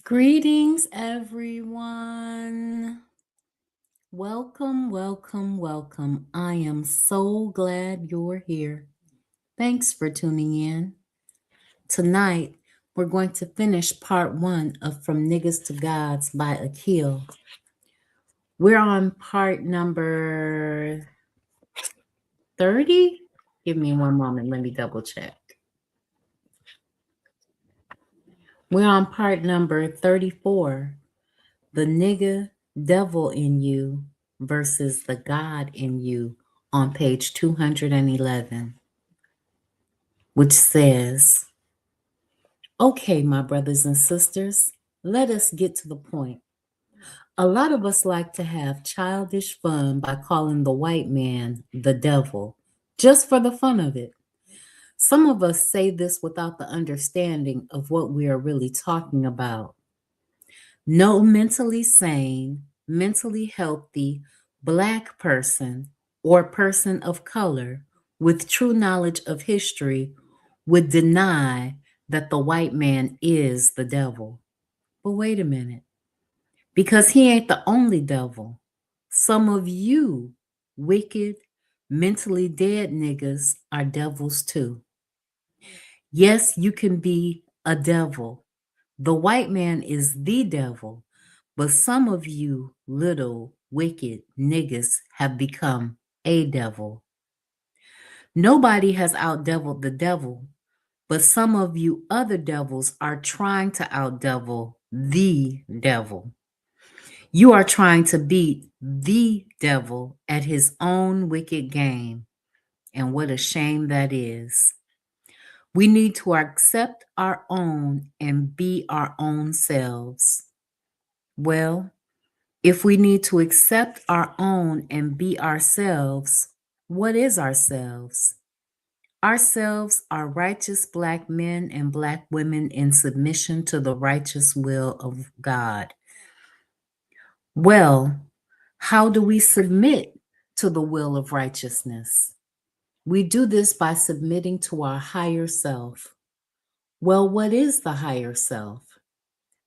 Greetings, everyone. Welcome, welcome, welcome. I am so glad you're here. Thanks for tuning in. Tonight, we're going to finish part one of From Niggas to Gods by Akil. We're on part number 30. Give me one moment. Let me double check. We're on part number 34. The nigga devil in you versus the God in you on page 211, which says, okay, my brothers and sisters, let us get to the point. A lot of us like to have childish fun by calling the white man the devil, just for the fun of it. Some of us say this without the understanding of what we are really talking about. No mentally sane, mentally healthy Black person or person of color with true knowledge of history would deny that the white man is the devil. But wait a minute, because he ain't the only devil. Some of you wicked, mentally dead niggas are devils too. Yes, you can be a devil. The white man is the devil, but some of you little wicked niggas have become a devil. Nobody has outdeviled the devil, but some of you other devils are trying to outdevil the devil. You are trying to beat the devil at his own wicked game, and what a shame that is. We need to accept our own and be our own selves. Well, if we need to accept our own and be ourselves, what is ourselves? Ourselves are righteous Black men and Black women in submission to the righteous will of God. Well, how do we submit to the will of righteousness? We do this by submitting to our higher self. Well, what is the higher self?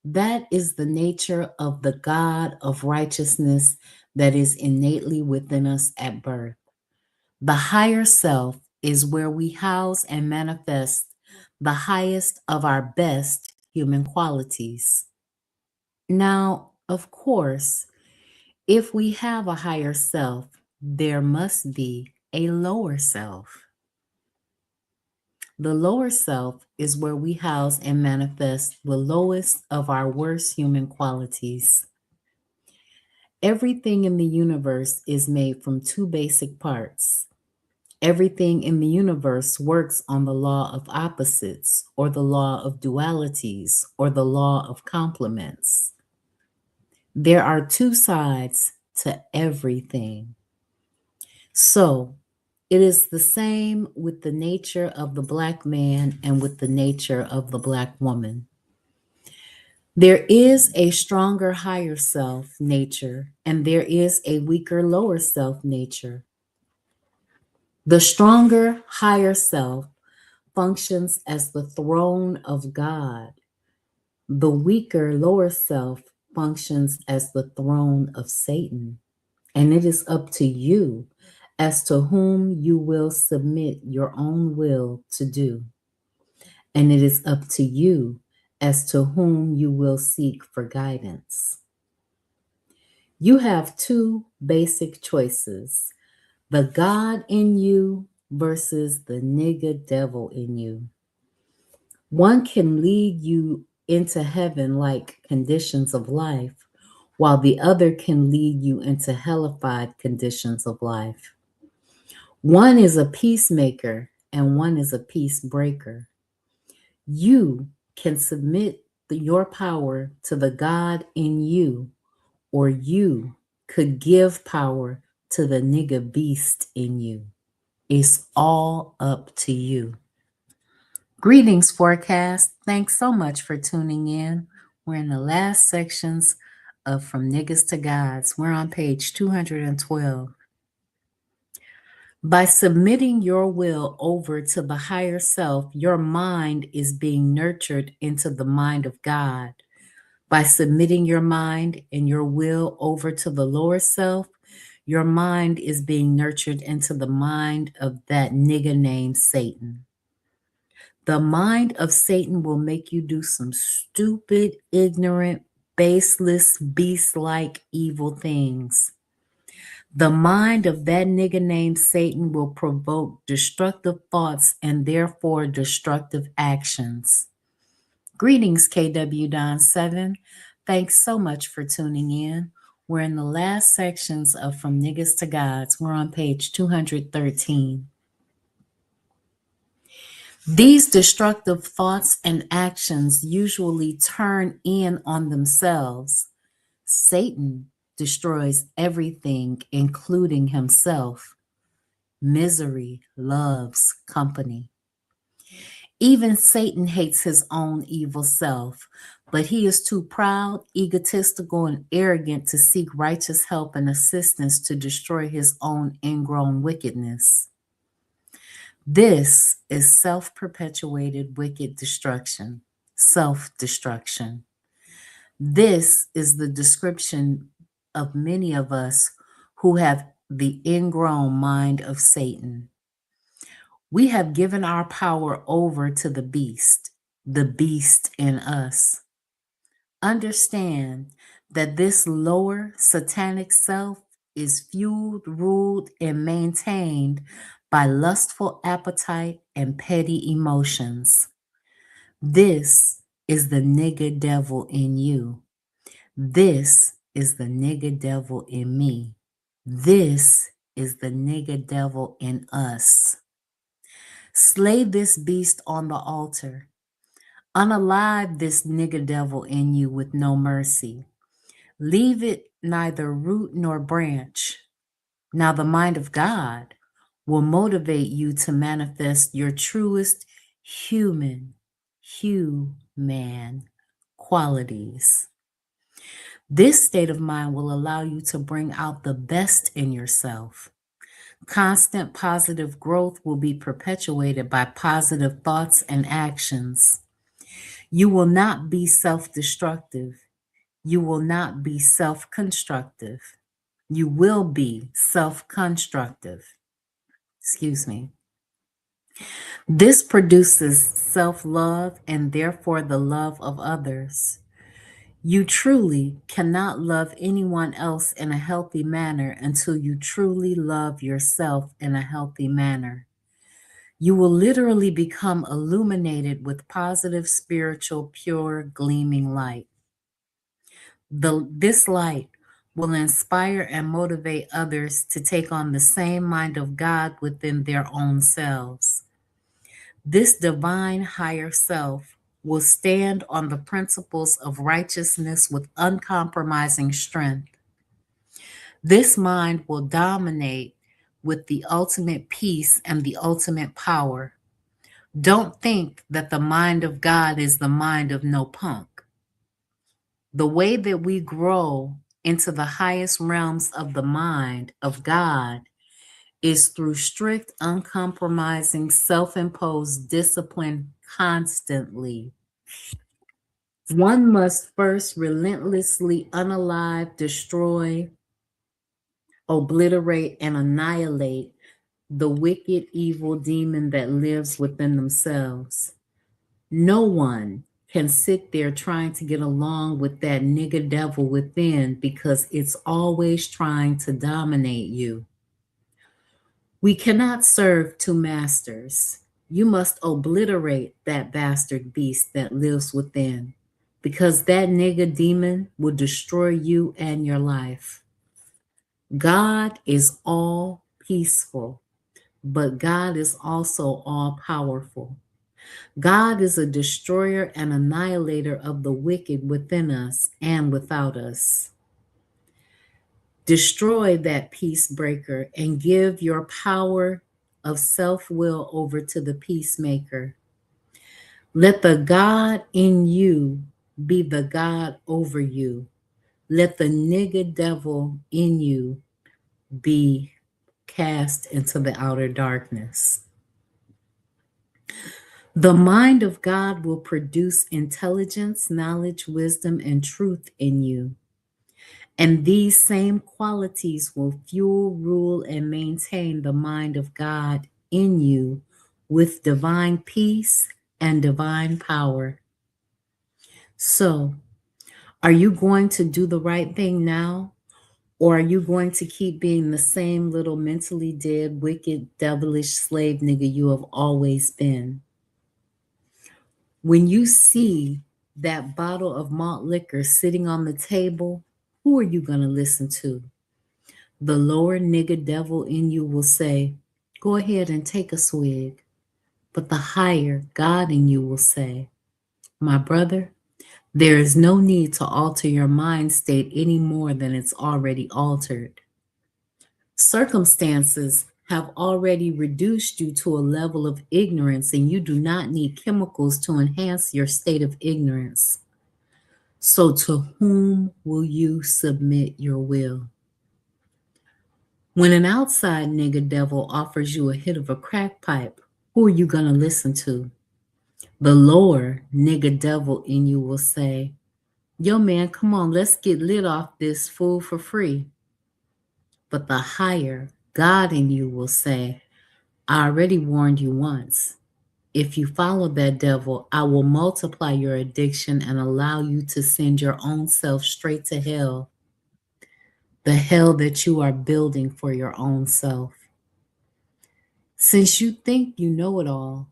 That is the nature of the God of righteousness that is innately within us at birth. The higher self is where we house and manifest the highest of our best human qualities. Now, of course, if we have a higher self, there must be a lower self. The lower self is where we house and manifest the lowest of our worst human qualities. Everything in the universe is made from two basic parts. Everything in the universe works on the law of opposites, or the law of dualities, or the law of complements. There are two sides to everything. So, it is the same with the nature of the Black man and with the nature of the Black woman. There is a stronger higher self nature, and there is a weaker lower self nature. The stronger higher self functions as the throne of God. The weaker lower self functions as the throne of Satan. And it is up to you as to whom you will submit your own will to do. And it is up to you as to whom you will seek for guidance. You have two basic choices: the God in you versus the nigga devil in you. One can lead you into heaven like conditions of life, while the other can lead you into hellified conditions of life. One is a peacemaker and one is a peace breaker. You can submit your power to the God in you, or you could give power to the nigga beast in you. It's all up to you. Greetings, forecast. Thanks so much for tuning in. We're in the last sections of From Niggas to Gods. We're on page 212. By submitting your will over to the higher self, your mind is being nurtured into the mind of God. By submitting your mind and your will over to the lower self, your mind is being nurtured into the mind of that nigga named Satan. The mind of Satan will make you do some stupid, ignorant, baseless, beast-like evil things. The mind of that nigga named Satan will provoke destructive thoughts and therefore destructive actions. Greetings, KW Don 7. Thanks so much for tuning in. We're in the last sections of From Niggas to Gods. We're on page 213. These destructive thoughts and actions usually turn in on themselves. Satan destroys everything, including himself. Misery loves company. Even Satan hates his own evil self, but he is too proud, egotistical, and arrogant to seek righteous help and assistance to destroy his own ingrown wickedness. This is self-perpetuated wicked destruction, self-destruction. This is the description of many of us who have the ingrown mind of Satan. We have given our power over to the beast in us. Understand that this lower satanic self is fueled, ruled, and maintained by lustful appetite and petty emotions. This is the nigga devil in you. This is the nigga devil in me. This is the nigga devil in us. Slay this beast on the altar. Unalive this nigga devil in you with no mercy. Leave it neither root nor branch. Now the mind of God will motivate you to manifest your truest human qualities. This state of mind will allow you to bring out the best in yourself. Constant positive growth will be perpetuated by positive thoughts and actions. You will not be self-destructive. You will not be self-constructive. You will be self-constructive. Excuse me. This produces self-love and therefore the love of others. You truly cannot love anyone else in a healthy manner until you truly love yourself in a healthy manner. You will literally become illuminated with positive, spiritual, pure, gleaming light. This light will inspire and motivate others to take on the same mind of God within their own selves. This divine higher self will stand on the principles of righteousness with uncompromising strength. This mind will dominate with the ultimate peace and the ultimate power. Don't think that the mind of God is the mind of no punk. The way that we grow into the highest realms of the mind of God is through strict, uncompromising, self-imposed discipline constantly. One must first relentlessly unalive, destroy, obliterate, and annihilate the wicked, evil demon that lives within themselves. No one can sit there trying to get along with that nigga devil within because it's always trying to dominate you. We cannot serve two masters. You must obliterate that bastard beast that lives within, because that nigga demon will destroy you and your life. God is all peaceful, but God is also all powerful. God is a destroyer and annihilator of the wicked within us and without us. Destroy that peace breaker and give your power of self-will over to the peacemaker. Let the God in you be the God over you. Let the nigga devil in you be cast into the outer darkness. The mind of God will produce intelligence, knowledge, wisdom, and truth in you. And these same qualities will fuel, rule, and maintain the mind of God in you with divine peace and divine power. So, are you going to do the right thing now? Or are you going to keep being the same little mentally dead, wicked, devilish slave nigga you have always been? When you see that bottle of malt liquor sitting on the table, who are you going to listen to? The lower nigga devil in you will say, go ahead and take a swig. But the higher God in you will say, my brother, there is no need to alter your mind state any more than it's already altered. Circumstances have already reduced you to a level of ignorance, and you do not need chemicals to enhance your state of ignorance. So, to whom will you submit your will? When an outside nigga devil offers you a hit of a crack pipe, who are you going to listen to? The lower nigga devil in you will say, yo, man, come on, let's get lit off this fool for free. But the higher God in you will say, I already warned you once. If you follow that devil, I will multiply your addiction and allow you to send your own self straight to hell, the hell that you are building for your own self. Since you think you know it all,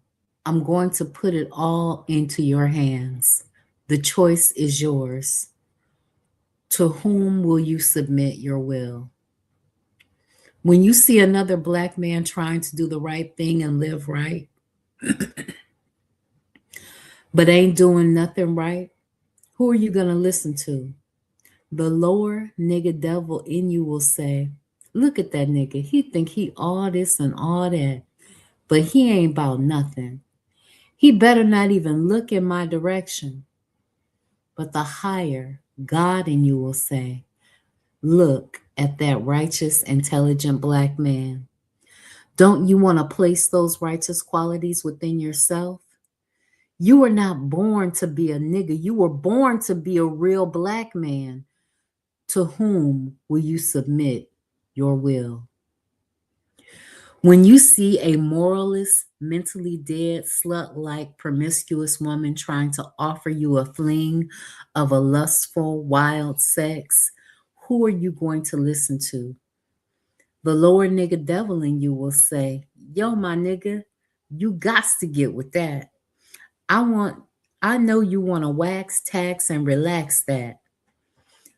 I'm going to put it all into your hands. The choice is yours. To whom will you submit your will? When you see another Black man trying to do the right thing and live right, but ain't doing nothing right, who are you going to listen to? The lower nigga devil in you will say, look at that nigga. He think he all this and all that, but he ain't about nothing. He better not even look in my direction. But the higher God in you will say, look at that righteous, intelligent Black man. Don't you want to place those righteous qualities within yourself? You were not born to be a nigga. You were born to be a real Black man. To whom will you submit your will? When you see a moralist, mentally dead, slut-like, promiscuous woman trying to offer you a fling of a lustful, wild sex, who are you going to listen to? The lower nigga devil in you will say, yo, my nigga, you got to get with that. I know you want to wax, tax, and relax that.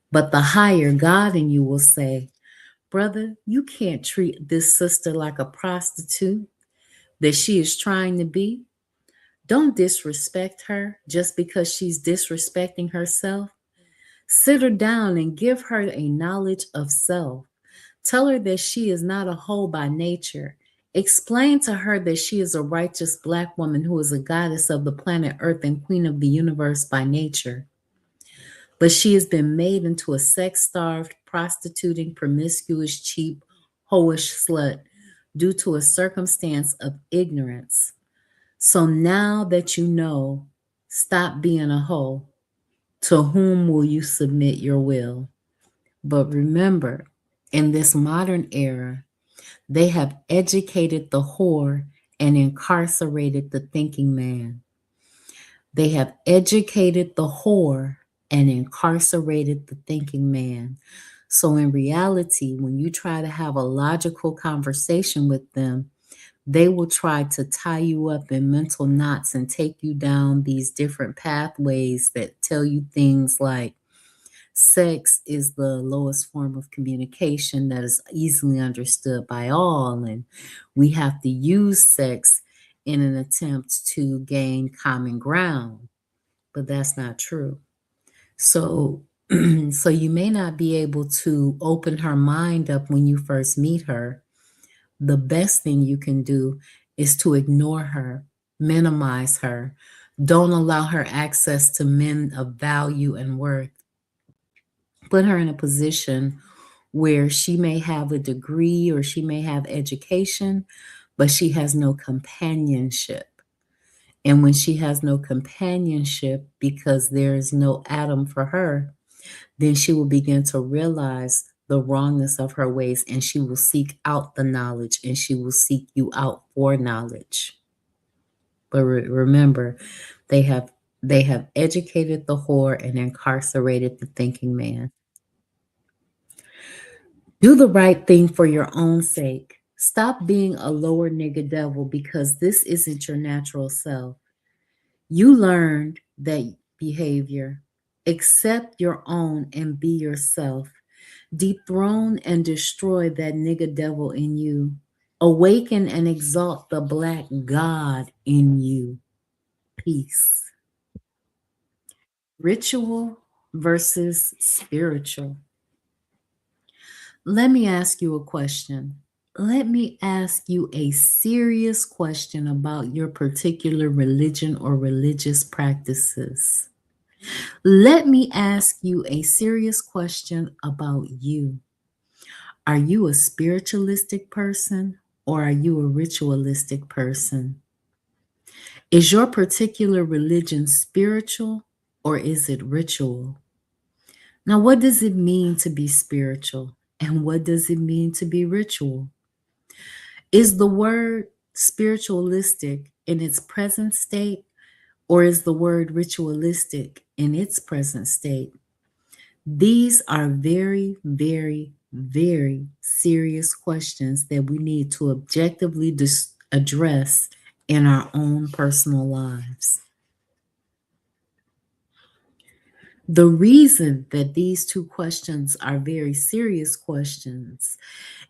But the higher God in you will say, brother, you can't treat this sister like a prostitute that she is trying to be. Don't disrespect her just because she's disrespecting herself. Sit her down and give her a knowledge of self. Tell her that she is not a hoe by nature. Explain to her that she is a righteous Black woman who is a goddess of the planet Earth and queen of the universe by nature. But she has been made into a sex-starved, prostituting, promiscuous, cheap, hoish slut due to a circumstance of ignorance. So now that you know, stop being a hoe. To whom will you submit your will? But remember, in this modern era, they have educated the whore and incarcerated the thinking man. They have educated the whore and incarcerated the thinking man. So in reality, when you try to have a logical conversation with them, they will try to tie you up in mental knots and take you down these different pathways that tell you things like sex is the lowest form of communication that is easily understood by all, and we have to use sex in an attempt to gain common ground. But that's not true. So, so you may not be able to open her mind up when you first meet her. The best thing you can do is to ignore her, minimize her. Don't allow her access to men of value and worth. Put her in a position where she may have a degree or she may have education, but she has no companionship. And when she has no companionship because there is no Adam for her, then she will begin to realize the wrongness of her ways, and she will seek out the knowledge, and she will seek you out for knowledge. But remember, they have educated the whore and incarcerated the thinking man. Do the right thing for your own sake. Stop being a lower nigga devil because this isn't your natural self. You learned that behavior. Accept your own and be yourself. Dethrone and destroy that nigga devil in you. Awaken and exalt the black God in you. Peace. Ritual versus spiritual. Let me ask you a question. Let me ask you a serious question about your particular religion or religious practices. Let me ask you a serious question about you. Are you a spiritualistic person or are you a ritualistic person? Is your particular religion spiritual or is it ritual? Now, what does it mean to be spiritual and what does it mean to be ritual? Is the word spiritualistic in its present state or is the word ritualistic in its present state? These are very, very, very serious questions that we need to objectively address in our own personal lives. The reason that these two questions are very serious questions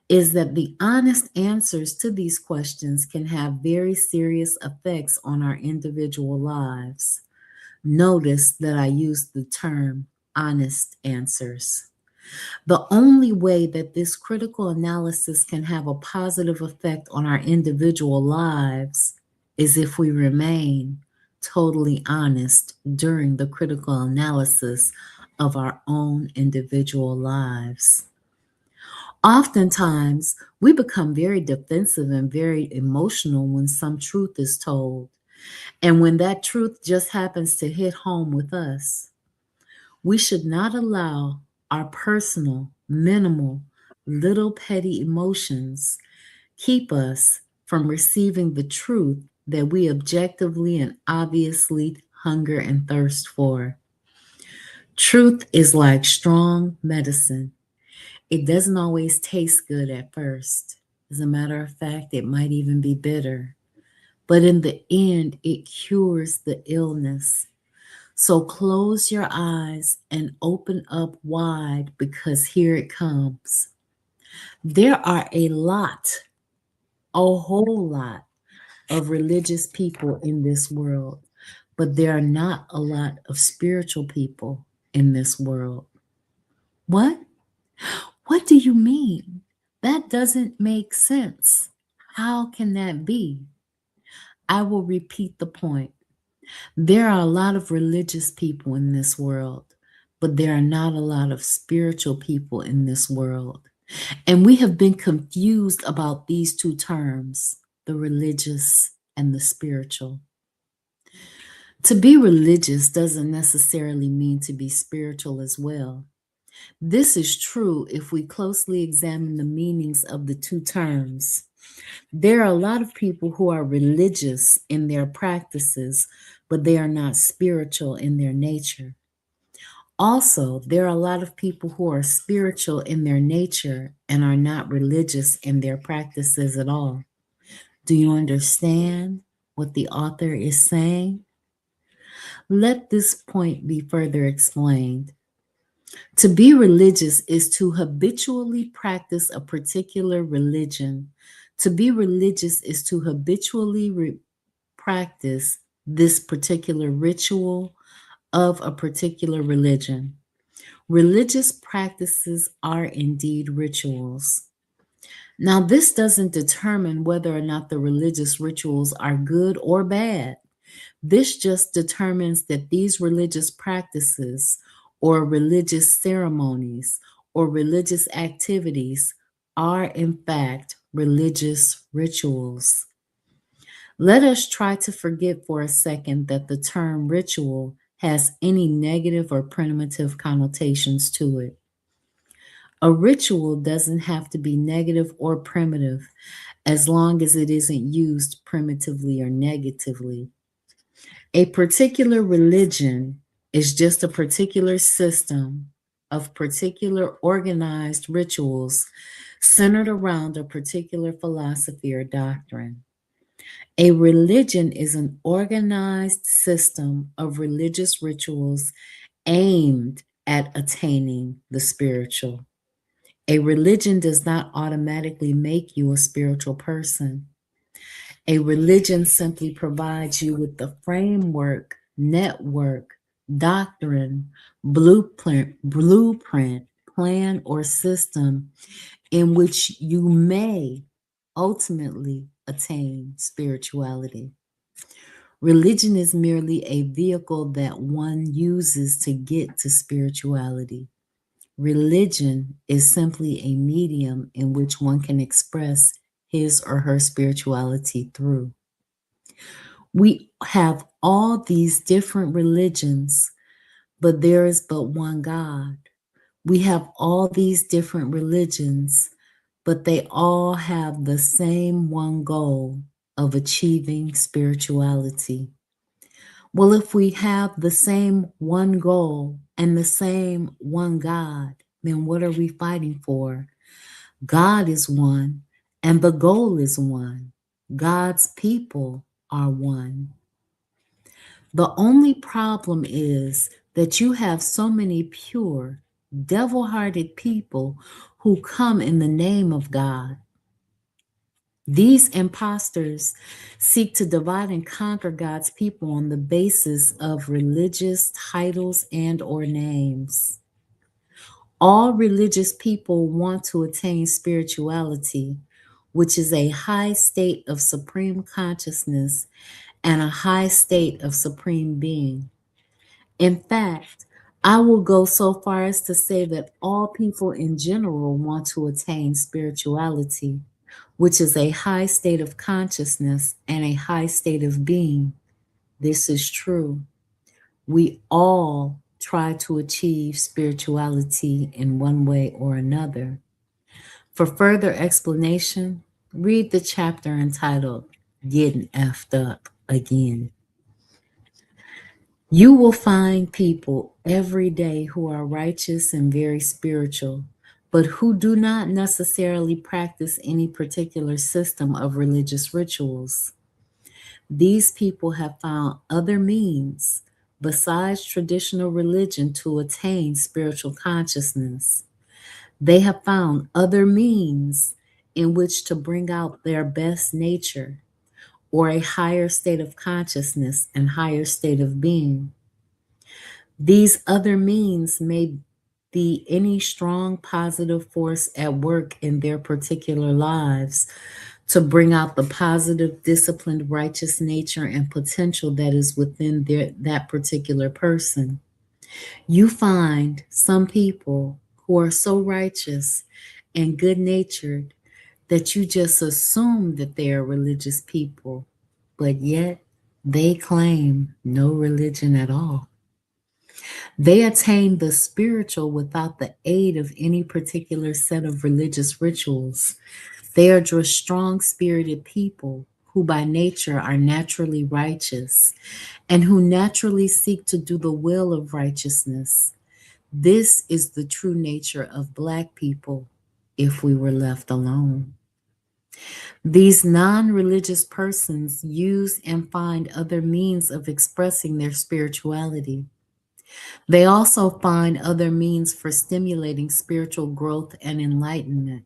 is that the honest answers to these questions can have very serious effects on our individual lives. Notice that I use the term honest answers. The only way that this critical analysis can have a positive effect on our individual lives is if we remain totally honest during the critical analysis of our own individual lives. Oftentimes, we become very defensive and very emotional when some truth is told. And when that truth just happens to hit home with us, we should not allow our personal, minimal, little petty emotions keep us from receiving the truth that we objectively and obviously hunger and thirst for. Truth is like strong medicine. It doesn't always taste good at first. As a matter of fact, it might even be bitter. But in the end, it cures the illness. So close your eyes and open up wide because here it comes. There are a whole lot of religious people in this world, but there are not a lot of spiritual people in this world. What? What do you mean? That doesn't make sense. How can that be? I will repeat the point. There are a lot of religious people in this world, but there are not a lot of spiritual people in this world. And we have been confused about these two terms, the religious and the spiritual. To be religious doesn't necessarily mean to be spiritual as well. This is true if we closely examine the meanings of the two terms. There are a lot of people who are religious in their practices, but they are not spiritual in their nature. Also, there are a lot of people who are spiritual in their nature and are not religious in their practices at all. Do you understand what the author is saying? Let this point be further explained. To be religious is to habitually practice a particular religion. To be religious is to habitually practice this particular ritual of a particular religion. Religious practices are indeed rituals. Now, this doesn't determine whether or not the religious rituals are good or bad. This just determines that these religious practices or religious ceremonies or religious activities are in fact religious rituals. Let us try to forget for a second that the term ritual has any negative or primitive connotations to it. A ritual doesn't have to be negative or primitive as long as it isn't used primitively or negatively. A particular religion is just a particular system of particular organized rituals centered around a particular philosophy or doctrine. A religion is an organized system of religious rituals aimed at attaining the spiritual. A religion does not automatically make you a spiritual person. A religion simply provides you with the framework, network, doctrine, blueprint, plan, or system in which you may ultimately attain spirituality. Religion is merely a vehicle that one uses to get to spirituality. Religion is simply a medium in which one can express his or her spirituality through. We have all these different religions, but there is but one God. We have all these different religions, but they all have the same one goal of achieving spirituality. Well, if we have the same one goal and the same one God, then what are we fighting for? God is one, and the goal is one. God's people are one. The only problem is that you have so many pure, devil hearted people who come in the name of God. These imposters seek to divide and conquer God's people on the basis of religious titles and or names. All religious people want to attain spirituality, which is a high state of supreme consciousness and a high state of supreme being. In fact, I will go so far as to say that all people in general want to attain spirituality, which is a high state of consciousness and a high state of being. This is true. We all try to achieve spirituality in one way or another. For further explanation, read the chapter entitled Getting Effed Up Again. You will find people every day who are righteous and very spiritual, but who do not necessarily practice any particular system of religious rituals. These people have found other means besides traditional religion to attain spiritual consciousness. They have found other means in which to bring out their best nature or a higher state of consciousness and higher state of being. These other means may be any strong positive force at work in their particular lives to bring out the positive, disciplined, righteous nature and potential that is within that particular person. You find some people who are so righteous and good natured that you just assume that they are religious people, but yet they claim no religion at all. They attain the spiritual without the aid of any particular set of religious rituals. They are just strong spirited people who by nature are naturally righteous and who naturally seek to do the will of righteousness. This is the true nature of Black people if we were left alone. These non religious persons use and find other means of expressing their spirituality. They also find other means for stimulating spiritual growth and enlightenment.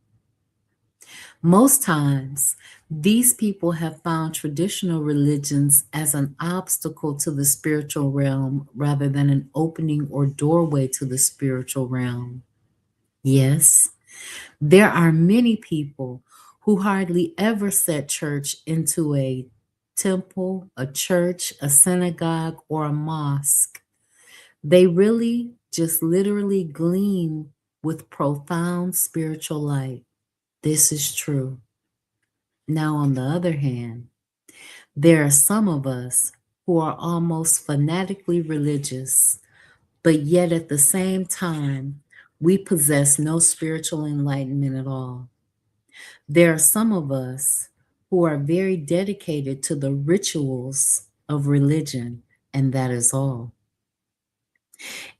Most times, these people have found traditional religions as an obstacle to the spiritual realm rather than an opening or doorway to the spiritual realm. Yes, there are many people who hardly ever set church into a temple, a church, a synagogue, or a mosque. They really just literally gleam with profound spiritual light. This is true. Now, on the other hand, There are some of us who are almost fanatically religious, but yet at the same time, we possess no spiritual enlightenment at all. There are some of us who are very dedicated to the rituals of religion, and that is all.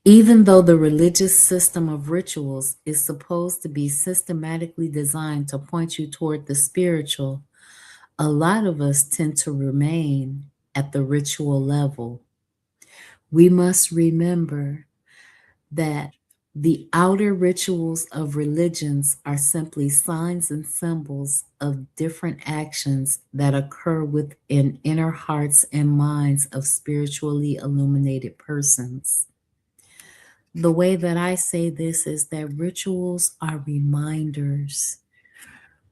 Even though the religious system of rituals is supposed to be systematically designed to point you toward the spiritual, a lot of us tend to remain at the ritual level. We must remember that the outer rituals of religions are simply signs and symbols of different actions that occur within inner hearts and minds of spiritually illuminated persons. The way that I say this is that rituals are reminders.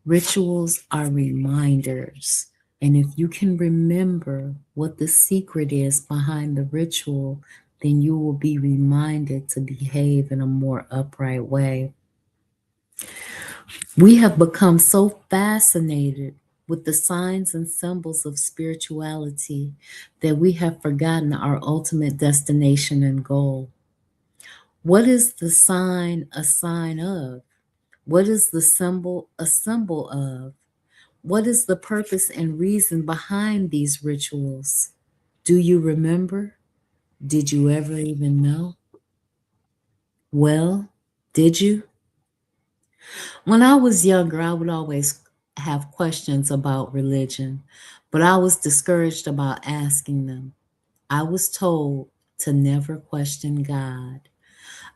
Rituals are reminders. And if you can remember what the secret is behind the ritual, then you will be reminded to behave in a more upright way. We have become so fascinated with the signs and symbols of spirituality that we have forgotten our ultimate destination and goal. What is the sign a sign of? What is the symbol a symbol of? What is the purpose and reason behind these rituals? Do you remember? Did you ever even know? Well, did you? When I was younger, I would always have questions about religion, but I was discouraged about asking them. I was told to never question God.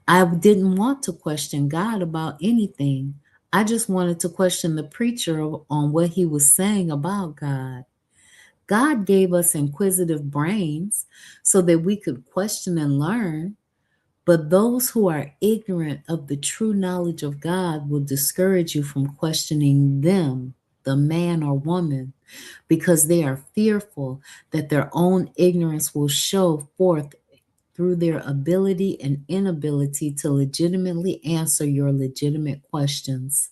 I didn't want to question God about anything. I just wanted to question the preacher on what he was saying about God. God gave us inquisitive brains so that we could question and learn, but those who are ignorant of the true knowledge of God will discourage you from questioning them, the man or woman, because they are fearful that their own ignorance will show forth through their ability and inability to legitimately answer your legitimate questions.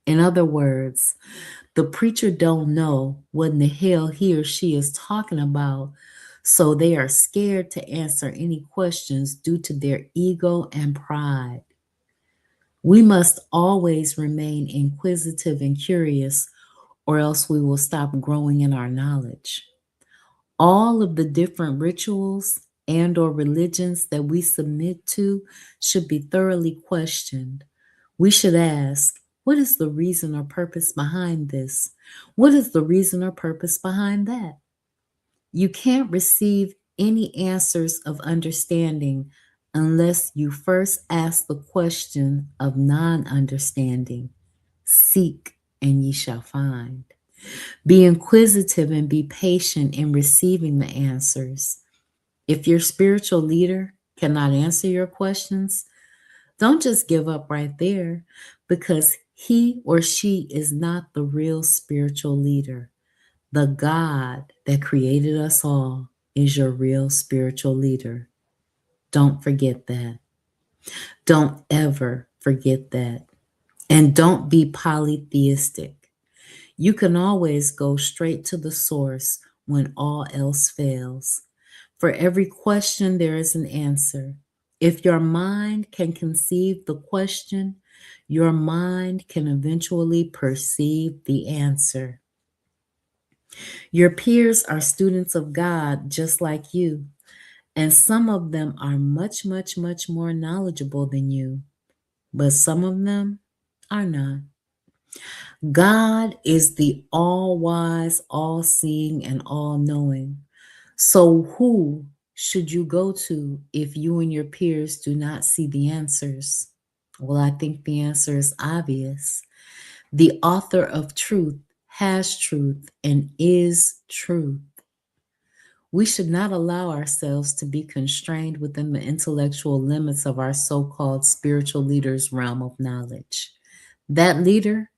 In other words, the preacher don't know what in the hell he or she is talking about, so they are scared to answer any questions due to their ego and pride. We must always remain inquisitive and curious, or else we will stop growing in our knowledge. All of the different rituals and or religions that we submit to should be thoroughly questioned. We should ask, what is the reason or purpose behind this? What is the reason or purpose behind that? You can't receive any answers of understanding unless you first ask the question of non-understanding. Seek and ye shall find. Be inquisitive and be patient in receiving the answers. If your spiritual leader cannot answer your questions, don't just give up right there, because he or she is not the real spiritual leader. The God that created us all is your real spiritual leader. Don't forget that. Don't ever forget that. And don't be polytheistic. You can always go straight to the source when all else fails. For every question, there is an answer. If your mind can conceive the question, your mind can eventually perceive the answer. Your peers are students of God just like you, and some of them are much, much, much more knowledgeable than you, but some of them are not. God is the all wise, all seeing, and all knowing. So, who should you go to if you and your peers do not see the answers? Well, I think the answer is obvious. The author of truth has truth and is truth. We should not allow ourselves to be constrained within the intellectual limits of our so called spiritual leader's realm of knowledge. That leader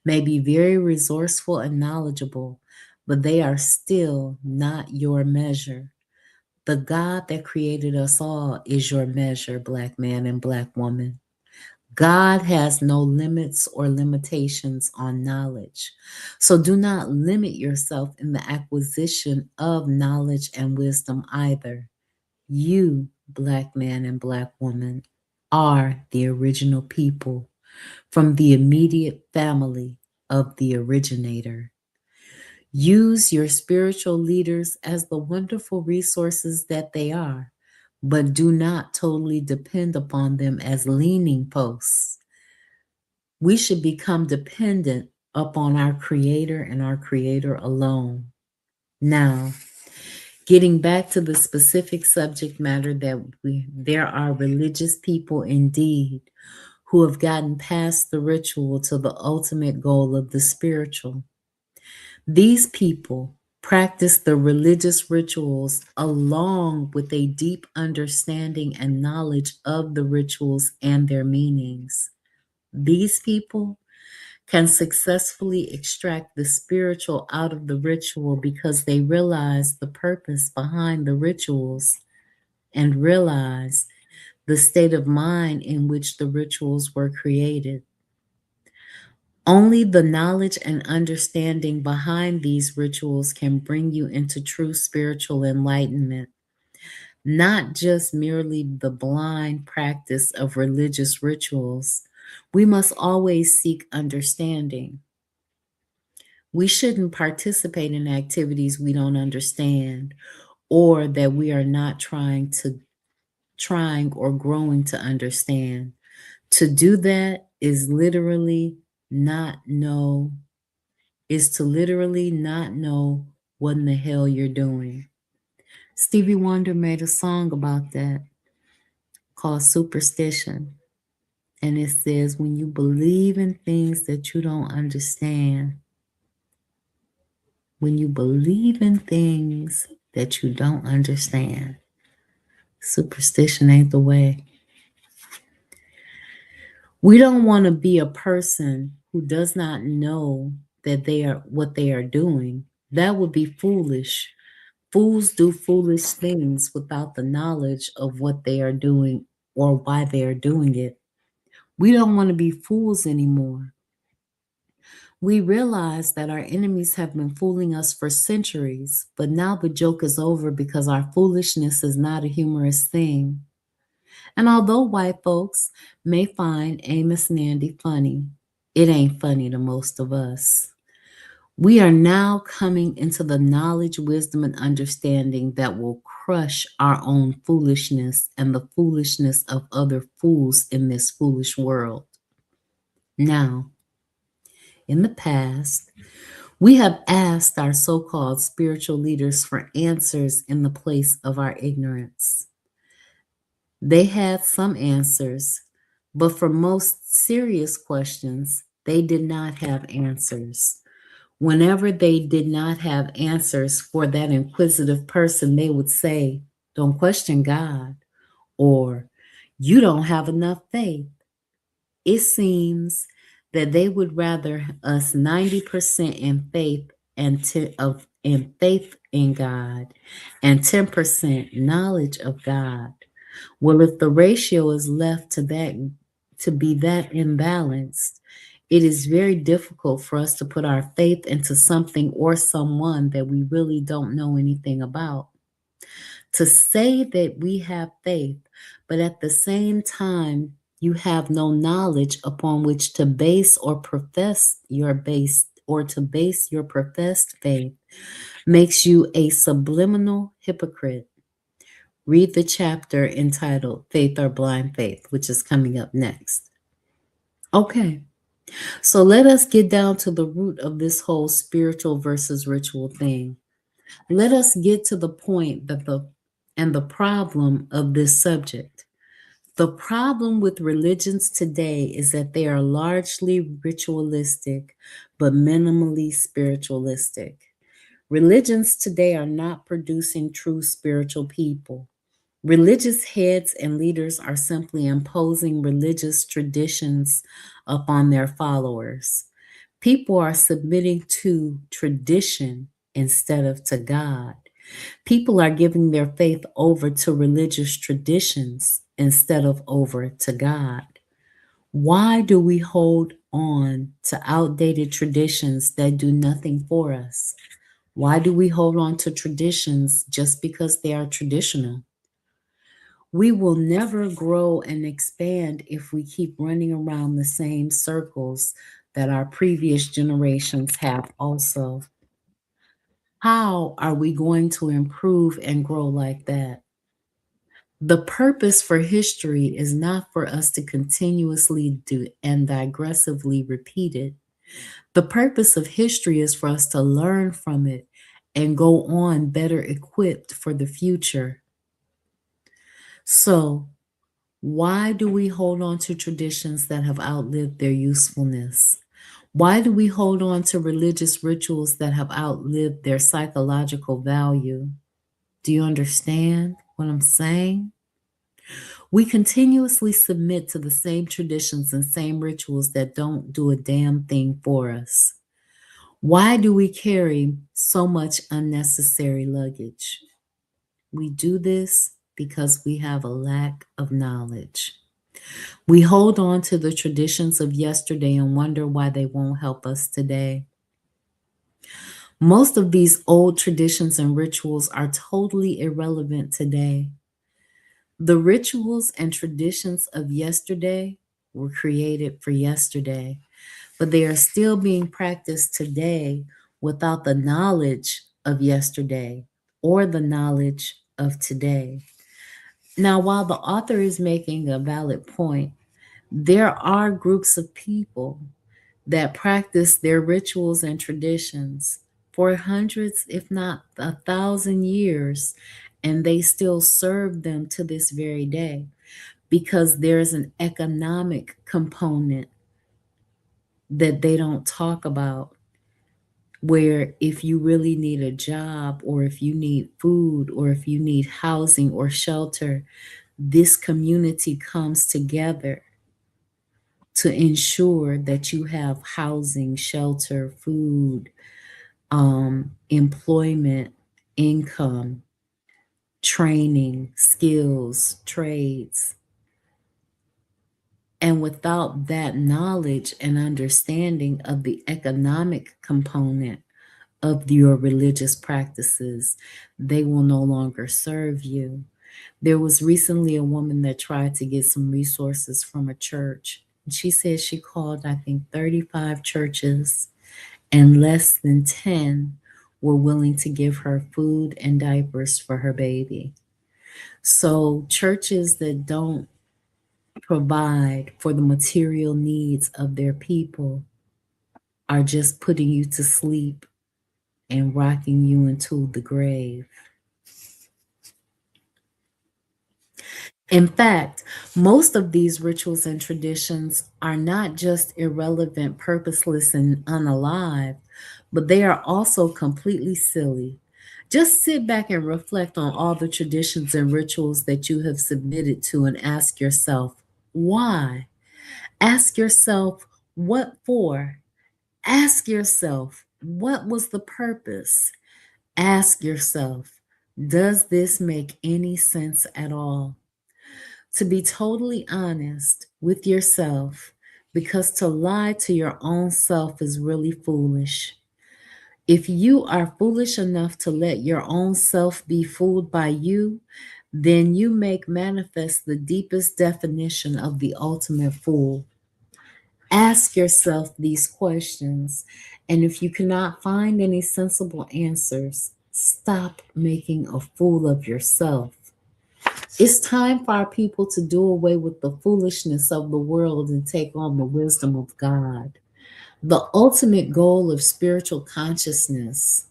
may be very resourceful and knowledgeable, but they are still not your measure. The God that created us all is your measure, Black man and Black woman. God has no limits or limitations on knowledge. So do not limit yourself in the acquisition of knowledge and wisdom either. You, Black man and Black woman, are the original people from the immediate family of the originator. Use your spiritual leaders as the wonderful resources that they are, but do not totally depend upon them as leaning posts. We should become dependent upon our Creator and our Creator alone. Now, getting back to the specific subject matter that there are religious people indeed who have gotten past the ritual to the ultimate goal of the spiritual. These people practice the religious rituals along with a deep understanding and knowledge of the rituals and their meanings. These people can successfully extract the spiritual out of the ritual because they realize the purpose behind the rituals and realize the state of mind in which the rituals were created. Only the knowledge and understanding behind these rituals can bring you into true spiritual enlightenment, not just merely the blind practice of religious rituals. We must always seek understanding. We shouldn't participate in activities we don't understand or that we are not trying or growing to understand. To do that is to literally not know what in the hell you're doing. Stevie Wonder made a song about that called Superstition. And it says, when you believe in things that you don't understand, when you believe in things that you don't understand, superstition ain't the way. We don't want to be a person who does not know that what they are doing. That would be foolish. Fools do foolish things without the knowledge of what they are doing or why they are doing it. We don't want to be fools anymore. We realize that our enemies have been fooling us for centuries, but now the joke is over because our foolishness is not a humorous thing. And although white folks may find Amos and Andy funny, it ain't funny to most of us. We are now coming into the knowledge, wisdom, and understanding that will crush our own foolishness and the foolishness of other fools in this foolish world. Now, in the past, we have asked our so-called spiritual leaders for answers in the place of our ignorance. They had some answers, but for most serious questions, they did not have answers. Whenever they did not have answers for that inquisitive person, they would say, "Don't question God," or "You don't have enough faith." It seems that they would rather us 90% in faith in faith in God and 10% knowledge of God. Well, if the ratio is left to be that imbalanced, it is very difficult for us to put our faith into something or someone that we really don't know anything about. To say that we have faith, but at the same time, you have no knowledge upon which to base your professed faith makes you a subliminal hypocrite. Read the chapter entitled Faith or Blind Faith, which is coming up next. Okay, so let us get down to the root of this whole spiritual versus ritual thing. Let us get to the point and the problem of this subject. The problem with religions today is that they are largely ritualistic, but minimally spiritualistic. Religions today are not producing true spiritual people. Religious heads and leaders are simply imposing religious traditions upon their followers. People are submitting to tradition instead of to God. People are giving their faith over to religious traditions instead of over to God. Why do we hold on to outdated traditions that do nothing for us? Why do we hold on to traditions just because they are traditional? We will never grow and expand if we keep running around the same circles that our previous generations have also. How are we going to improve and grow like that? The purpose for history is not for us to continuously do and digressively repeat it. The purpose of history is for us to learn from it and go on better equipped for the future. So, why do we hold on to traditions that have outlived their usefulness? Why do we hold on to religious rituals that have outlived their psychological value? Do you understand what I'm saying? We continuously submit to the same traditions and same rituals that don't do a damn thing for us. Why do we carry so much unnecessary luggage? We do this because we have a lack of knowledge. We hold on to the traditions of yesterday and wonder why they won't help us today. Most of these old traditions and rituals are totally irrelevant today. The rituals and traditions of yesterday were created for yesterday, but they are still being practiced today without the knowledge of yesterday or the knowledge of today. Now, while the author is making a valid point, there are groups of people that practice their rituals and traditions for hundreds, if not 1,000 years, and they still serve them to this very day because there's an economic component that they don't talk about. Where if you really need a job, or if you need food, or if you need housing or shelter, this community comes together to ensure that you have housing, shelter, food, employment, income, training, skills, trades. And without that knowledge and understanding of the economic component of your religious practices, they will no longer serve you. There was recently a woman that tried to get some resources from a church. She said she called, I think, 35 churches, and less than 10 were willing to give her food and diapers for her baby. So, churches that don't provide for the material needs of their people are just putting you to sleep and rocking you into the grave. In fact, most of these rituals and traditions are not just irrelevant, purposeless, and unalive, but they are also completely silly. Just sit back and reflect on all the traditions and rituals that you have submitted to and ask yourself, why? Ask yourself, what for? Ask yourself, what was the purpose? Ask yourself, does this make any sense at all? To be totally honest with yourself, because to lie to your own self is really foolish. If you are foolish enough to let your own self be fooled by you, then you make manifest the deepest definition of the ultimate fool. Ask yourself these questions, and if you cannot find any sensible answers, stop making a fool of yourself. It's time for our people to do away with the foolishness of the world and take on the wisdom of God. The ultimate goal of spiritual consciousness,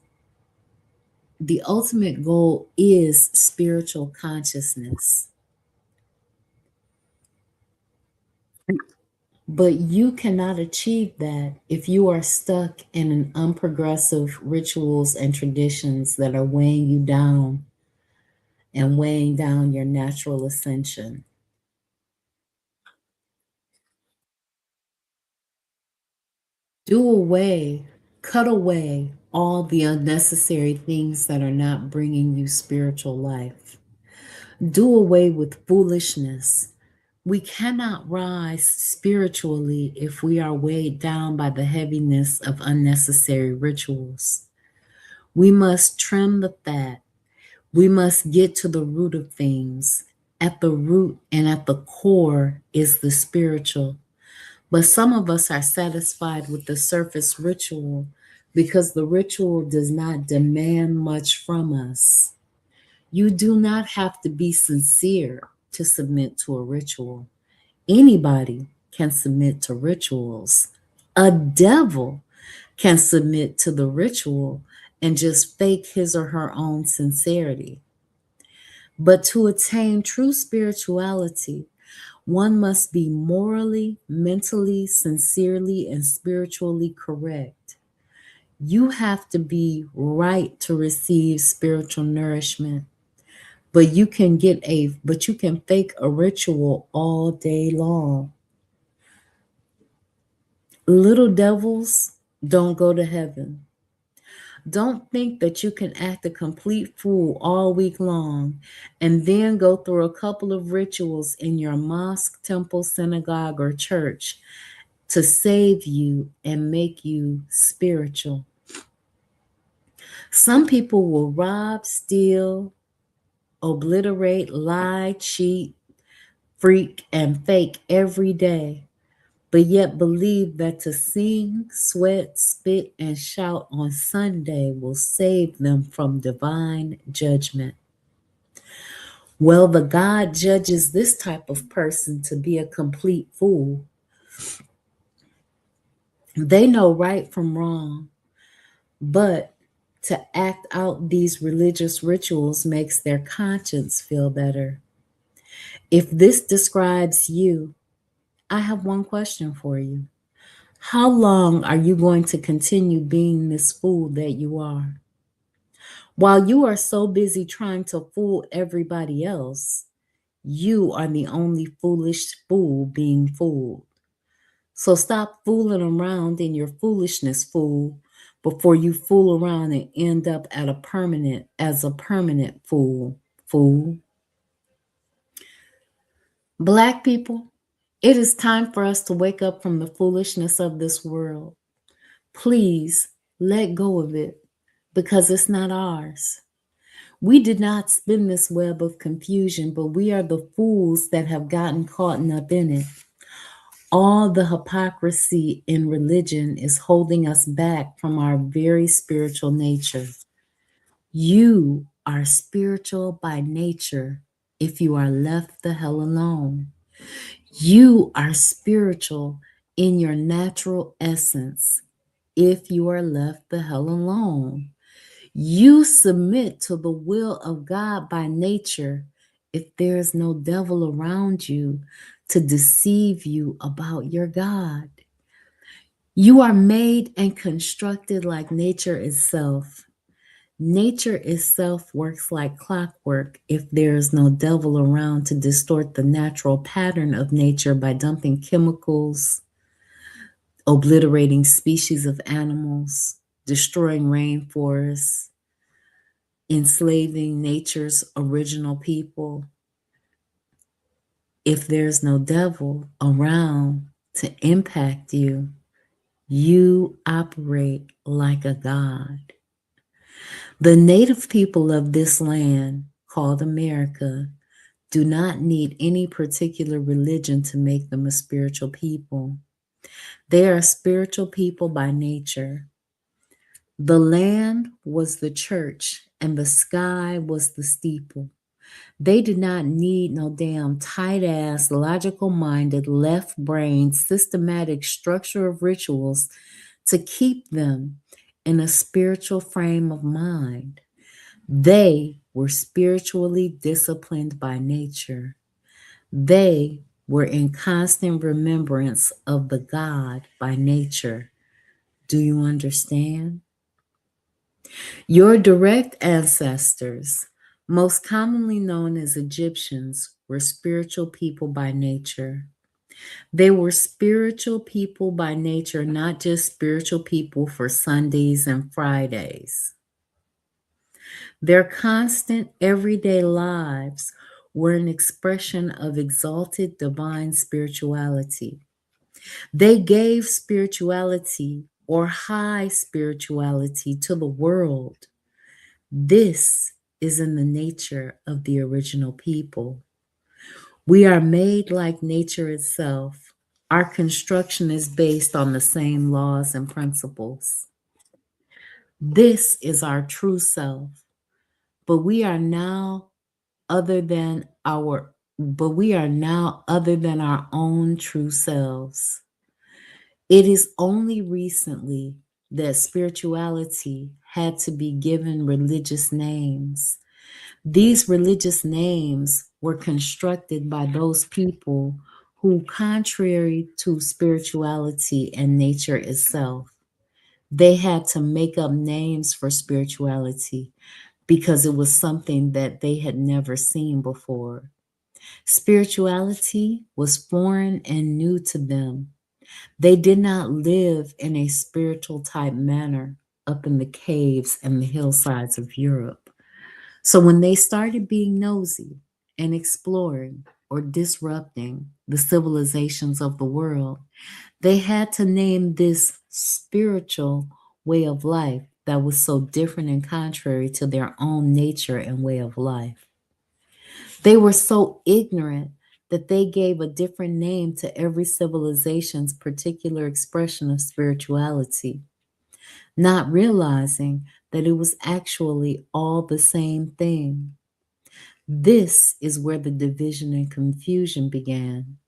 the ultimate goal is spiritual consciousness. But you cannot achieve that if you are stuck in an unprogressive rituals and traditions that are weighing you down and weighing down your natural ascension. Do away, cut away all the unnecessary things that are not bringing you spiritual life. Do away with foolishness. We cannot rise spiritually if we are weighed down by the heaviness of unnecessary rituals. We must trim the fat. We must get to the root of things. At the root and at the core is the spiritual. But some of us are satisfied with the surface ritual because the ritual does not demand much from us. You do not have to be sincere to submit to a ritual. Anybody can submit to rituals. A devil can submit to the ritual and just fake his or her own sincerity. But to attain true spirituality, one must be morally, mentally, sincerely, and spiritually correct. You have to be right to receive spiritual nourishment. But you can fake a ritual all day long. Little devils don't go to heaven. Don't think that you can act a complete fool all week long and then go through a couple of rituals in your mosque, temple, synagogue, or church to save you and make you spiritual. Some people will rob, steal, obliterate, lie, cheat, freak, and fake every day, but yet believe that to sing, sweat, spit, and shout on Sunday will save them from divine judgment. Well, the God judges this type of person to be a complete fool. They know right from wrong, but to act out these religious rituals makes their conscience feel better. If this describes you, I have one question for you. How long are you going to continue being this fool that you are? While you are so busy trying to fool everybody else, you are the only foolish fool being fooled. So stop fooling around in your foolishness, fool, before you fool around and end up as a permanent fool. Black people, it is time for us to wake up from the foolishness of this world. Please let go of it because it's not ours. We did not spin this web of confusion, but we are the fools that have gotten caught up in it. All the hypocrisy in religion is holding us back from our very spiritual nature. You are spiritual by nature if you are left the hell alone. You are spiritual in your natural essence if you are left the hell alone. You submit to the will of God by nature if there is no devil around you to deceive you about your God. You are made and constructed like nature itself. Nature itself works like clockwork if there is no devil around to distort the natural pattern of nature by dumping chemicals, obliterating species of animals, destroying rainforests, enslaving nature's original people. If there's no devil around to impact you, you operate like a god. The native people of this land, called America, do not need any particular religion to make them a spiritual people. They are spiritual people by nature. The land was the church and the sky was the steeple. They did not need no damn tight-ass, logical-minded, left-brain, systematic structure of rituals to keep them in a spiritual frame of mind. They were spiritually disciplined by nature. They were in constant remembrance of the God by nature. Do you understand? Your direct ancestors, most commonly known as Egyptians, were spiritual people by nature. They were spiritual people by nature, not just spiritual people for Sundays and Fridays. Their constant everyday lives were an expression of exalted divine spirituality. They gave spirituality or high spirituality to the world. This is in the nature of the original people. We are made like nature itself. Our construction is based on the same laws and principles. This is our true self, but we are now other than our own true selves. It is only recently that spirituality had to be given religious names. These religious names were constructed by those people who, contrary to spirituality and nature itself, they had to make up names for spirituality because it was something that they had never seen before. Spirituality was foreign and new to them. They did not live in a spiritual type manner up in the caves and the hillsides of Europe. So when they started being nosy and exploring or disrupting the civilizations of the world, they had to name this spiritual way of life that was so different and contrary to their own nature and way of life. They were so ignorant that they gave a different name to every civilization's particular expression of spirituality, not realizing that it was actually all the same thing. This is where the division and confusion began.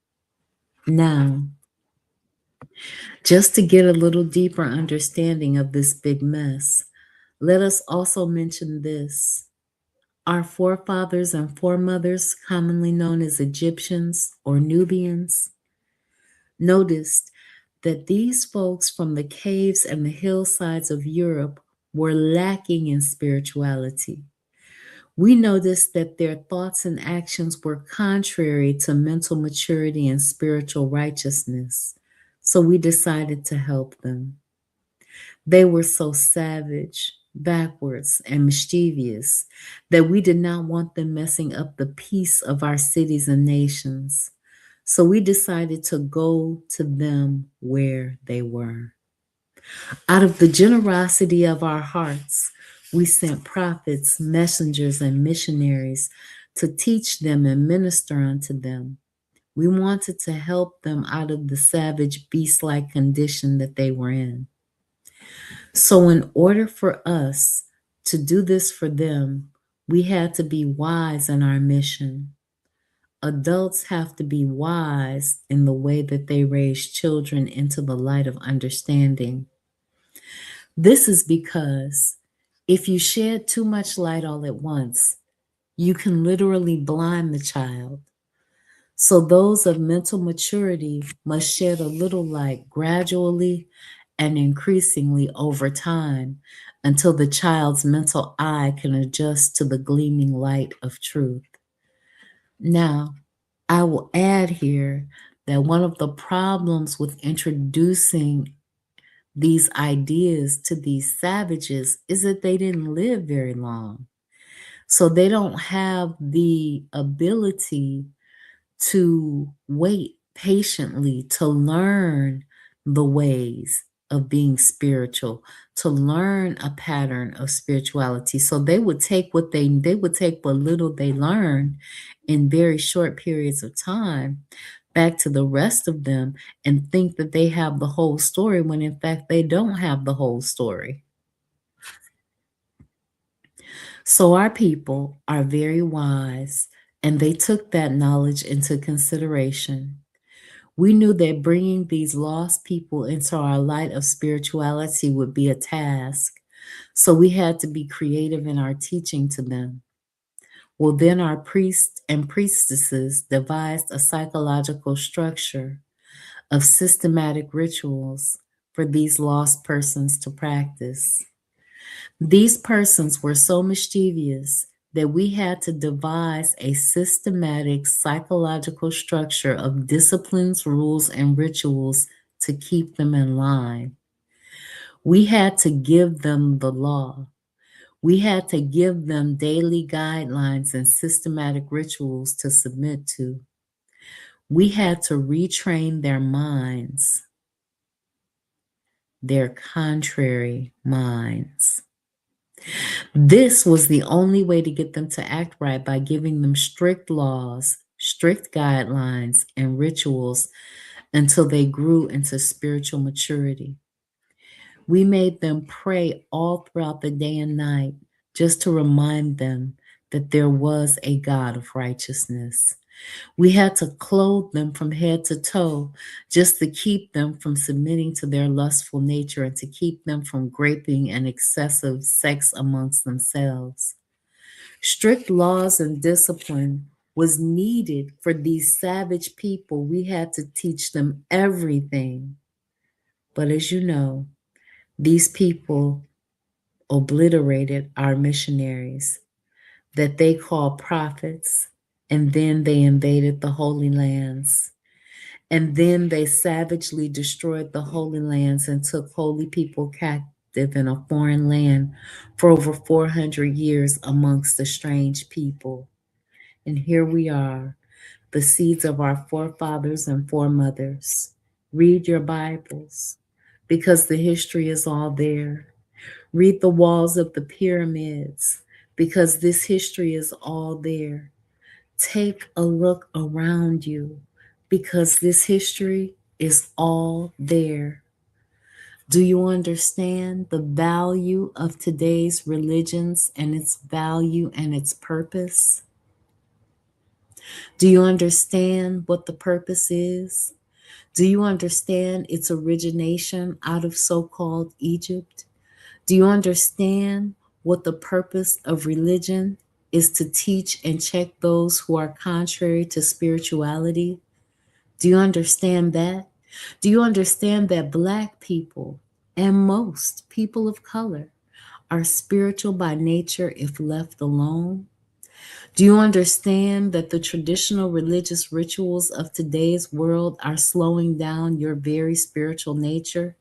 Now, just to get a little deeper understanding of this big mess, let us also mention this. Our forefathers and foremothers, commonly known as Egyptians or Nubians, noticed that these folks from the caves and the hillsides of Europe were lacking in spirituality. We noticed that their thoughts and actions were contrary to mental maturity and spiritual righteousness, so we decided to help them. They were so savage, backwards, and mischievous that we did not want them messing up the peace of our cities and nations. So we decided to go to them where they were. Out of the generosity of our hearts, we sent prophets, messengers, and missionaries to teach them and minister unto them. We wanted to help them out of the savage, beast like condition that they were in. So, in order for us to do this for them, we had to be wise in our mission. Adults have to be wise in the way that they raise children into the light of understanding. This is because if you shed too much light all at once, you can literally blind the child. So those of mental maturity must shed a little light gradually and increasingly over time until the child's mental eye can adjust to the gleaming light of truth. Now, I will add here that one of the problems with introducing these ideas to these savages is that they didn't live very long. So they don't have the ability to wait patiently to learn the ways of being spiritual, to learn a pattern of spirituality. So they would take what little they learned in very short periods of time back to the rest of them and think that they have the whole story when in fact they don't have the whole story. So our people are very wise and they took that knowledge into consideration. We knew that bringing these lost people into our light of spirituality would be a task, so we had to be creative in our teaching to them. Well, then our priests and priestesses devised a psychological structure of systematic rituals for these lost persons to practice. These persons were so mischievous that we had to devise a systematic psychological structure of disciplines, rules, and rituals to keep them in line. We had to give them the law. We had to give them daily guidelines and systematic rituals to submit to. We had to retrain their minds, their contrary minds. This was the only way to get them to act right, by giving them strict laws, strict guidelines, and rituals until they grew into spiritual maturity. We made them pray all throughout the day and night just to remind them that there was a God of righteousness. We had to clothe them from head to toe just to keep them from submitting to their lustful nature and to keep them from graping and excessive sex amongst themselves. Strict laws and discipline was needed for these savage people. We had to teach them everything. But as you know, these people obliterated our missionaries that they called prophets, and then they invaded the Holy Lands. And then they savagely destroyed the Holy Lands and took holy people captive in a foreign land for over 400 years amongst the strange people. And here we are, the seeds of our forefathers and foremothers. Read your Bibles, because the history is all there. Read the walls of the pyramids, because this history is all there. Take a look around you, because this history is all there. Do you understand the value of today's religions and its value and its purpose? Do you understand what the purpose is? Do you understand its origination out of so-called Egypt? Do you understand what the purpose of religion is? To teach and check those who are contrary to spirituality? Do you understand that? Do you understand that Black people and most people of color are spiritual by nature if left alone? Do you understand that the traditional religious rituals of today's world are slowing down your very spiritual nature?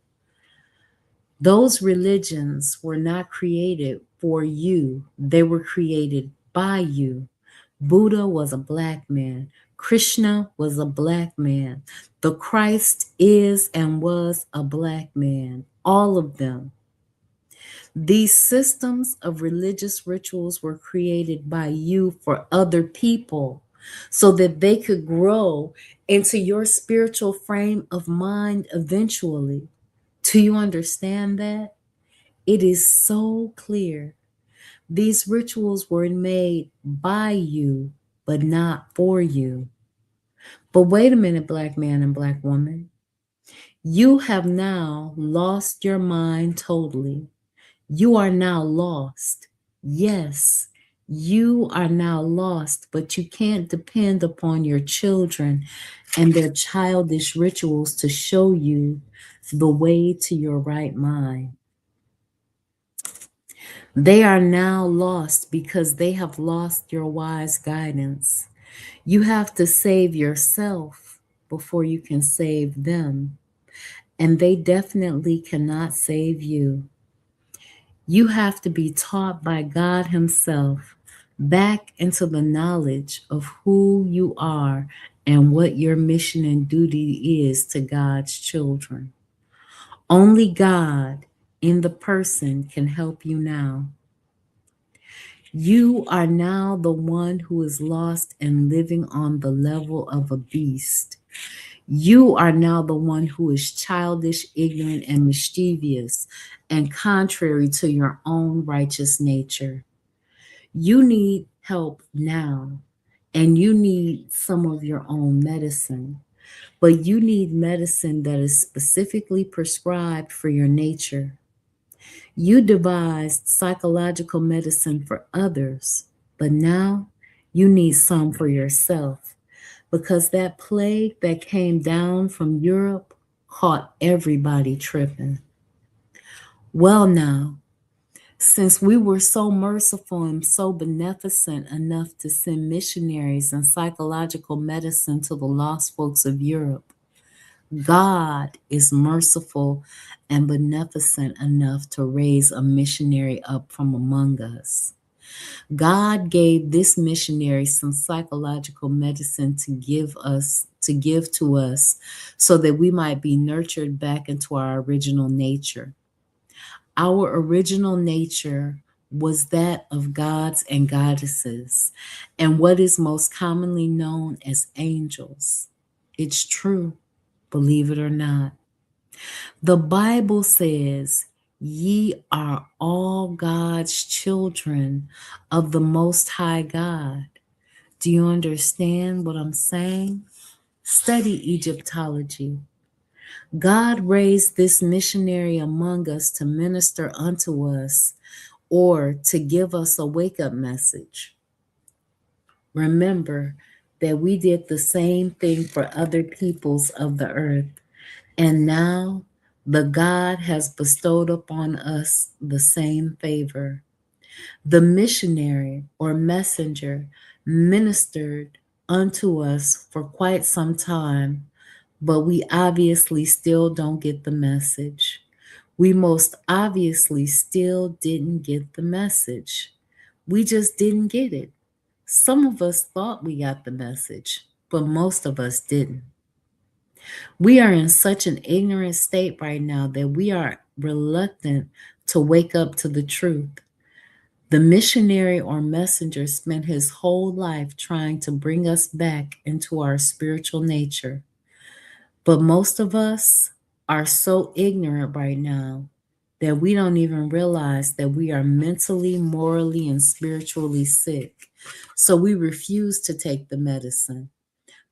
Those religions were not created for you, they were created by you. Buddha was a Black man. Krishna was a Black man. The Christ is and was a Black man. All of them. These systems of religious rituals were created by you for other people so that they could grow into your spiritual frame of mind eventually. Do you understand that? It is so clear. These rituals were made by you, but not for you. But wait a minute, Black man and Black woman. You have now lost your mind totally. You are now lost. Yes, you are now lost, but you can't depend upon your children and their childish rituals to show you the way to your right mind. They are now lost because they have lost your wise guidance. You have to save yourself before you can save them, and they definitely cannot save you. You have to be taught by God Himself back into the knowledge of who you are and what your mission and duty is to God's children. Only God in the person can help you now. You are now the one who is lost and living on the level of a beast. You are now the one who is childish, ignorant, and mischievous, and contrary to your own righteous nature. You need help now, and you need some of your own medicine, but you need medicine that is specifically prescribed for your nature. You devised psychological medicine for others, but now you need some for yourself, because that plague that came down from Europe caught everybody tripping. Well, now, since we were so merciful and so beneficent enough to send missionaries and psychological medicine to the lost folks of Europe, God is merciful and beneficent enough to raise a missionary up from among us. God gave this missionary some psychological medicine to give to us so that we might be nurtured back into our original nature. Our original nature was that of gods and goddesses, and what is most commonly known as angels. It's true, believe it or not. The Bible says, "Ye are all God's children of the Most High God." Do you understand what I'm saying? Study Egyptology. God raised this missionary among us to minister unto us or to give us a wake up message. Remember that we did the same thing for other peoples of the earth, and now the God has bestowed upon us the same favor. The missionary or messenger ministered unto us for quite some time, but we obviously still don't get the message. We most obviously still didn't get the message. We just didn't get it. Some of us thought we got the message, but most of us didn't. We are in such an ignorant state right now that we are reluctant to wake up to the truth. The missionary or messenger spent his whole life trying to bring us back into our spiritual nature. But most of us are so ignorant right now that we don't even realize that we are mentally, morally, and spiritually sick. So we refuse to take the medicine.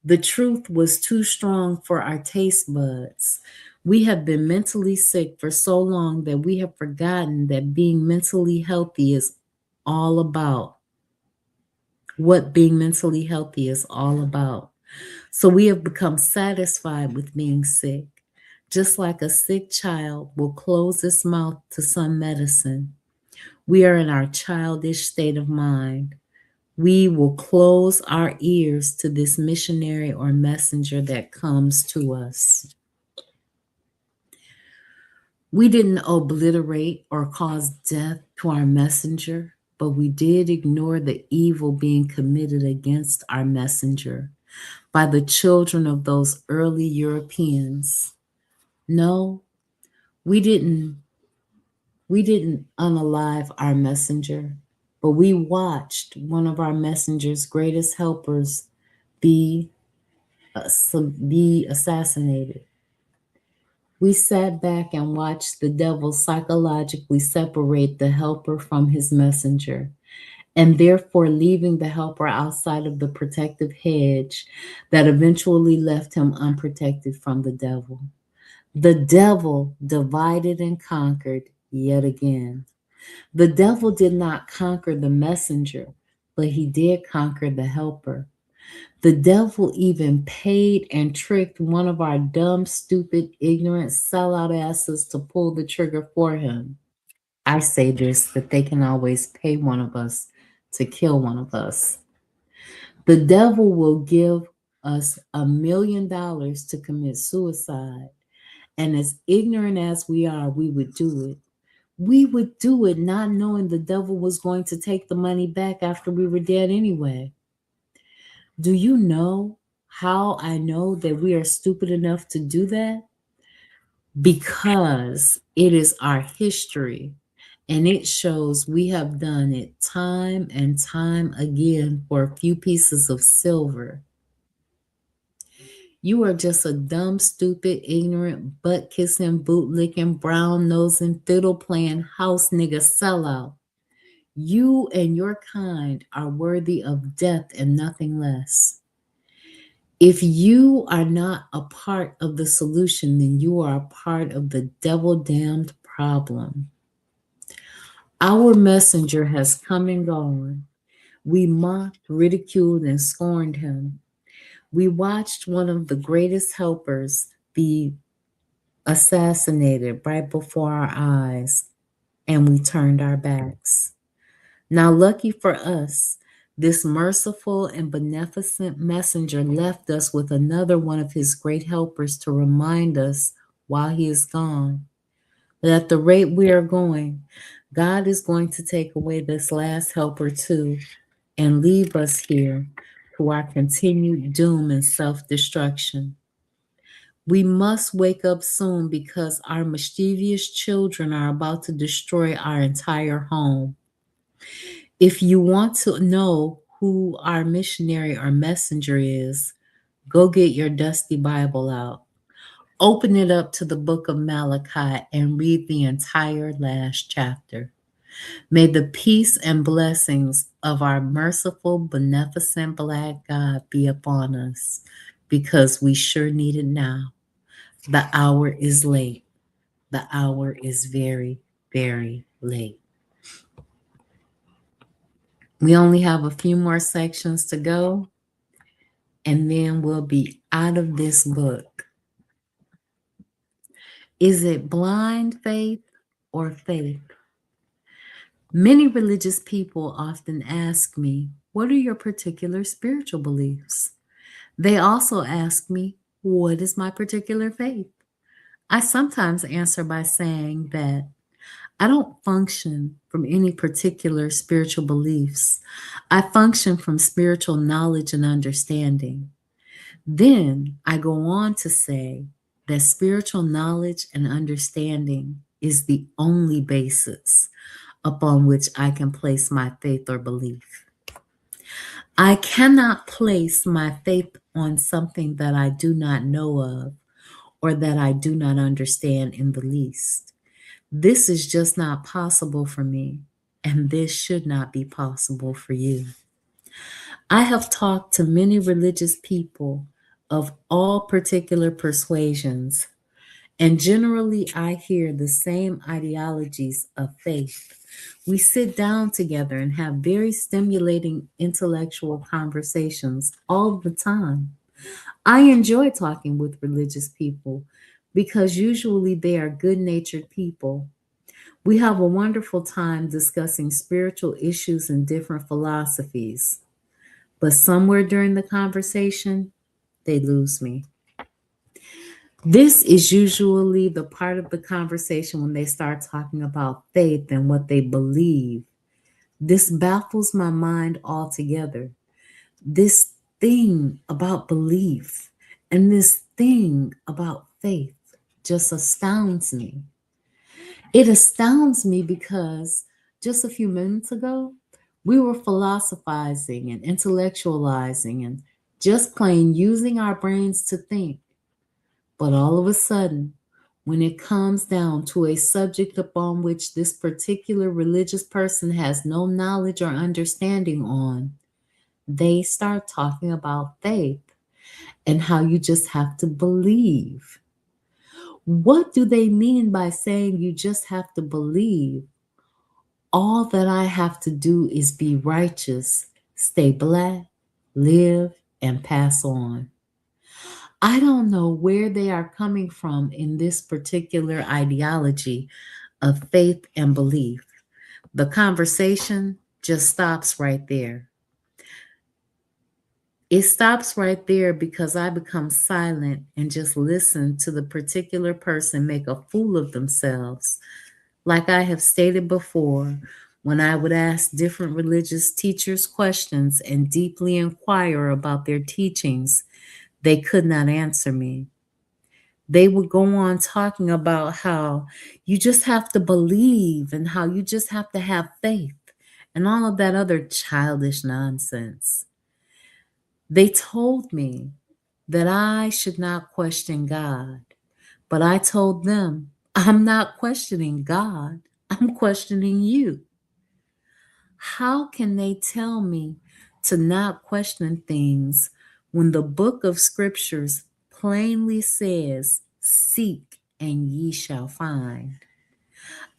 The truth was too strong for our taste buds. We have been mentally sick for so long that we have forgotten that being mentally healthy is all about. What being mentally healthy is all about. So we have become satisfied with being sick. Just like a sick child will close its mouth to some medicine, we are in our childish state of mind. We will close our ears to this missionary or messenger that comes to us. We didn't obliterate or cause death to our messenger, but we did ignore the evil being committed against our messenger by the children of those early Europeans. No, we didn't unalive our messenger, but we watched one of our messenger's greatest helpers be be assassinated. We sat back and watched the devil psychologically separate the helper from his messenger, and therefore leaving the helper outside of the protective hedge that eventually left him unprotected from the devil. The devil divided and conquered yet again. The devil did not conquer the messenger, but he did conquer the helper. The devil even paid and tricked one of our dumb, stupid, ignorant, sellout asses to pull the trigger for him. I say this that they can always pay one of us to kill one of us. The devil will give us $1 million to commit suicide. And as ignorant as we are, we would do it. We would do it not knowing the devil was going to take the money back after we were dead anyway. Do you know how I know that we are stupid enough to do that? Because it is our history and it shows we have done it time and time again for a few pieces of silver. You are just a dumb, stupid, ignorant, butt kissing, boot licking, brown nosing, fiddle playing, house nigga sellout. You and your kind are worthy of death and nothing less. If you are not a part of the solution, then you are a part of the devil damned problem. Our messenger has come and gone. We mocked, ridiculed, and scorned him. We watched one of the greatest helpers be assassinated right before our eyes, and we turned our backs. Now, lucky for us, This merciful and beneficent messenger left us with another one of his great helpers to remind us while he is gone that at the rate we are going, God is going to take away this last helper too and leave us here to our continued doom and self destruction. We must wake up soon because our mischievous children are about to destroy our entire home. If you want to know who our missionary or messenger is, go get your dusty Bible out. Open it up to the book of Malachi and read the entire last chapter. May the peace and blessings of our merciful, beneficent black God be upon us because we sure need it now. The hour is late. The hour is very, very late. We only have a few more sections to go, and then we'll be out of this book. Is it blind faith or faith? Many religious people often ask me, what are your particular spiritual beliefs? They also ask me, what is my particular faith? I sometimes answer by saying that I don't function from any particular spiritual beliefs. I function from spiritual knowledge and understanding. Then I go on to say that spiritual knowledge and understanding is the only basis upon which I can place my faith or belief. I cannot place my faith on something that I do not know of or that I do not understand in the least. This is just not possible for me, and this should not be possible for you. I have talked to many religious people of all particular persuasions, and generally I hear the same ideologies of faith. We sit down together and have very stimulating intellectual conversations all the time. I enjoy talking with religious people because usually they are good natured people. We have a wonderful time discussing spiritual issues and different philosophies. But somewhere during the conversation, they lose me. This is usually the part of the conversation when they start talking about faith and what they believe. This baffles my mind altogether. This thing about belief and this thing about faith just astounds me. It astounds me because just a few minutes ago, we were philosophizing and intellectualizing and just plain using our brains to think. But all of a sudden, when it comes down to a subject upon which this particular religious person has no knowledge or understanding on, they start talking about faith and how you just have to believe. What do they mean by saying you just have to believe? All that I have to do is be righteous, stay black, live, and pass on. I don't know where they are coming from in this particular ideology of faith and belief. The conversation just stops right there. It stops right there because I become silent and just listen to the particular person make a fool of themselves. Like I have stated before, when I would ask different religious teachers questions and deeply inquire about their teachings, they could not answer me. They would go on talking about how you just have to believe and how you just have to have faith and all of that other childish nonsense. They told me that I should not question God, but I told them, I'm not questioning God, I'm questioning you. How can they tell me to not question things when the book of scriptures plainly says, seek and ye shall find?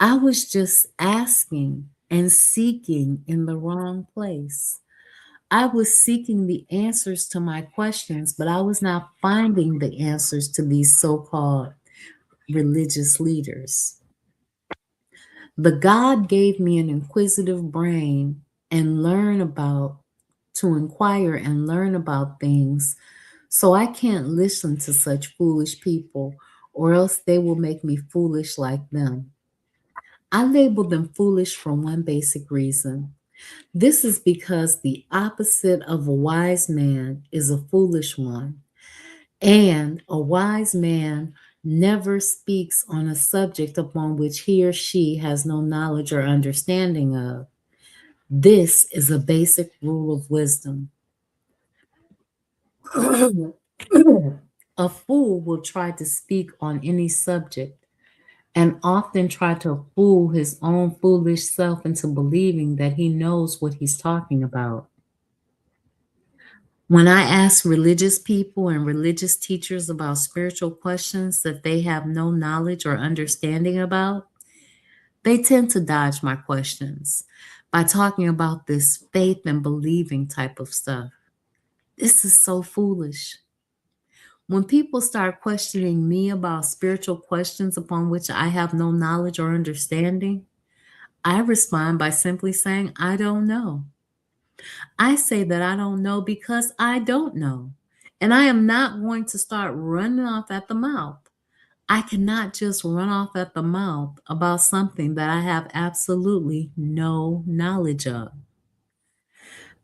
I was just asking and seeking in the wrong place. I was seeking the answers to my questions, but I was not finding the answers to these so called religious leaders. The God gave me an inquisitive brain and learn about to inquire and learn about things, so I can't listen to such foolish people, or else they will make me foolish like them. I label them foolish for one basic reason. This is because the opposite of a wise man is a foolish one, and a wise man never speaks on a subject upon which he or she has no knowledge or understanding of. This is a basic rule of wisdom. A fool will try to speak on any subject and often try to fool his own foolish self into believing that he knows what he's talking about. When I ask religious people and religious teachers about spiritual questions that they have no knowledge or understanding about, they tend to dodge my questions by talking about this faith and believing type of stuff. This is so foolish. When people start questioning me about spiritual questions upon which I have no knowledge or understanding, I respond by simply saying, I don't know. I say that I don't know because I don't know. And I am not going to start running off at the mouth. I cannot just run off at the mouth about something that I have absolutely no knowledge of.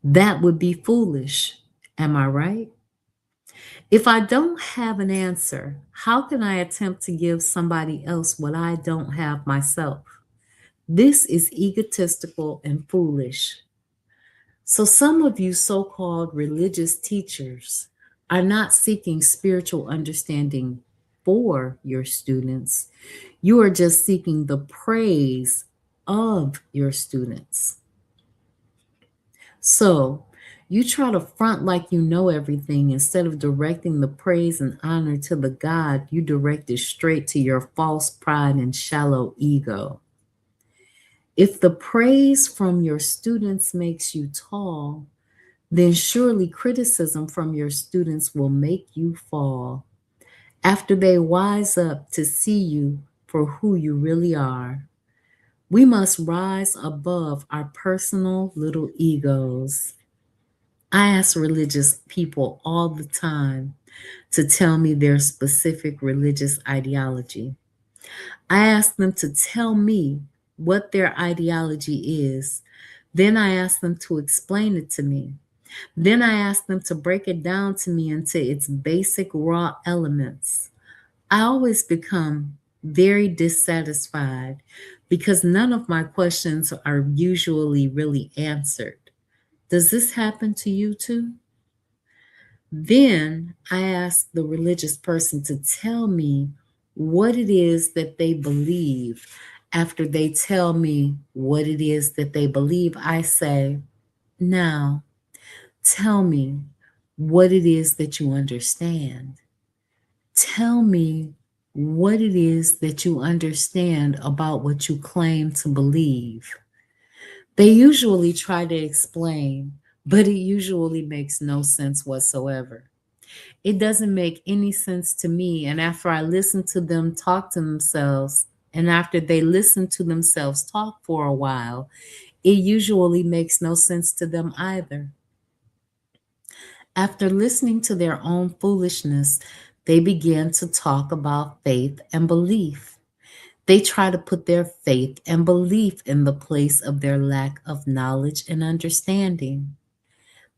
That would be foolish. Am I right? If I don't have an answer, how can I attempt to give somebody else what I don't have myself? This is egotistical and foolish. So, some of you so called religious teachers are not seeking spiritual understanding for your students. You are just seeking the praise of your students. So, you try to front like you know everything instead of directing the praise and honor to the God you directed straight to your false pride and shallow ego. If the praise from your students makes you tall, then surely criticism from your students will make you fall after they wise up to see you for who you really are. We must rise above our personal little egos. I ask religious people all the time to tell me their specific religious ideology. I ask them to tell me what their ideology is. Then I ask them to explain it to me. Then I ask them to break it down to me into its basic raw elements. I always become very dissatisfied because none of my questions are usually really answered. Does this happen to you too? Then I ask the religious person to tell me what it is that they believe. After they tell me what it is that they believe, I say, now tell me what it is that you understand. Tell me what it is that you understand about what you claim to believe. They usually try to explain, but it usually makes no sense whatsoever. It doesn't make any sense to me. And after I listen to them talk to themselves, and after they listen to themselves talk for a while, it usually makes no sense to them either. After listening to their own foolishness, they begin to talk about faith and belief. They try to put their faith and belief in the place of their lack of knowledge and understanding.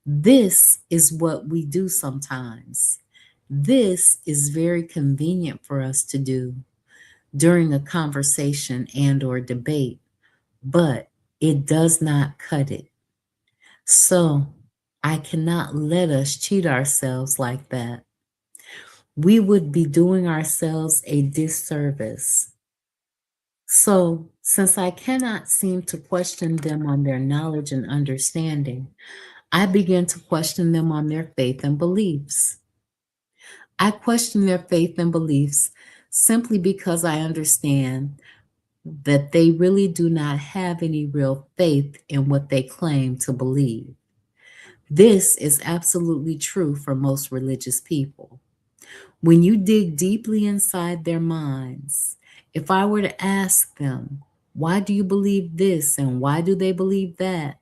This is what we do sometimes. This is very convenient for us to do during a conversation and or debate, but it does not cut it. So I cannot let us cheat ourselves like that. We would be doing ourselves a disservice. So, since I cannot seem to question them on their knowledge and understanding, I begin to question them on their faith and beliefs. I question their faith and beliefs simply because I understand that they really do not have any real faith in what they claim to believe. This is absolutely true for most religious people. When you dig deeply inside their minds, if I were to ask them, why do you believe this and why do they believe that?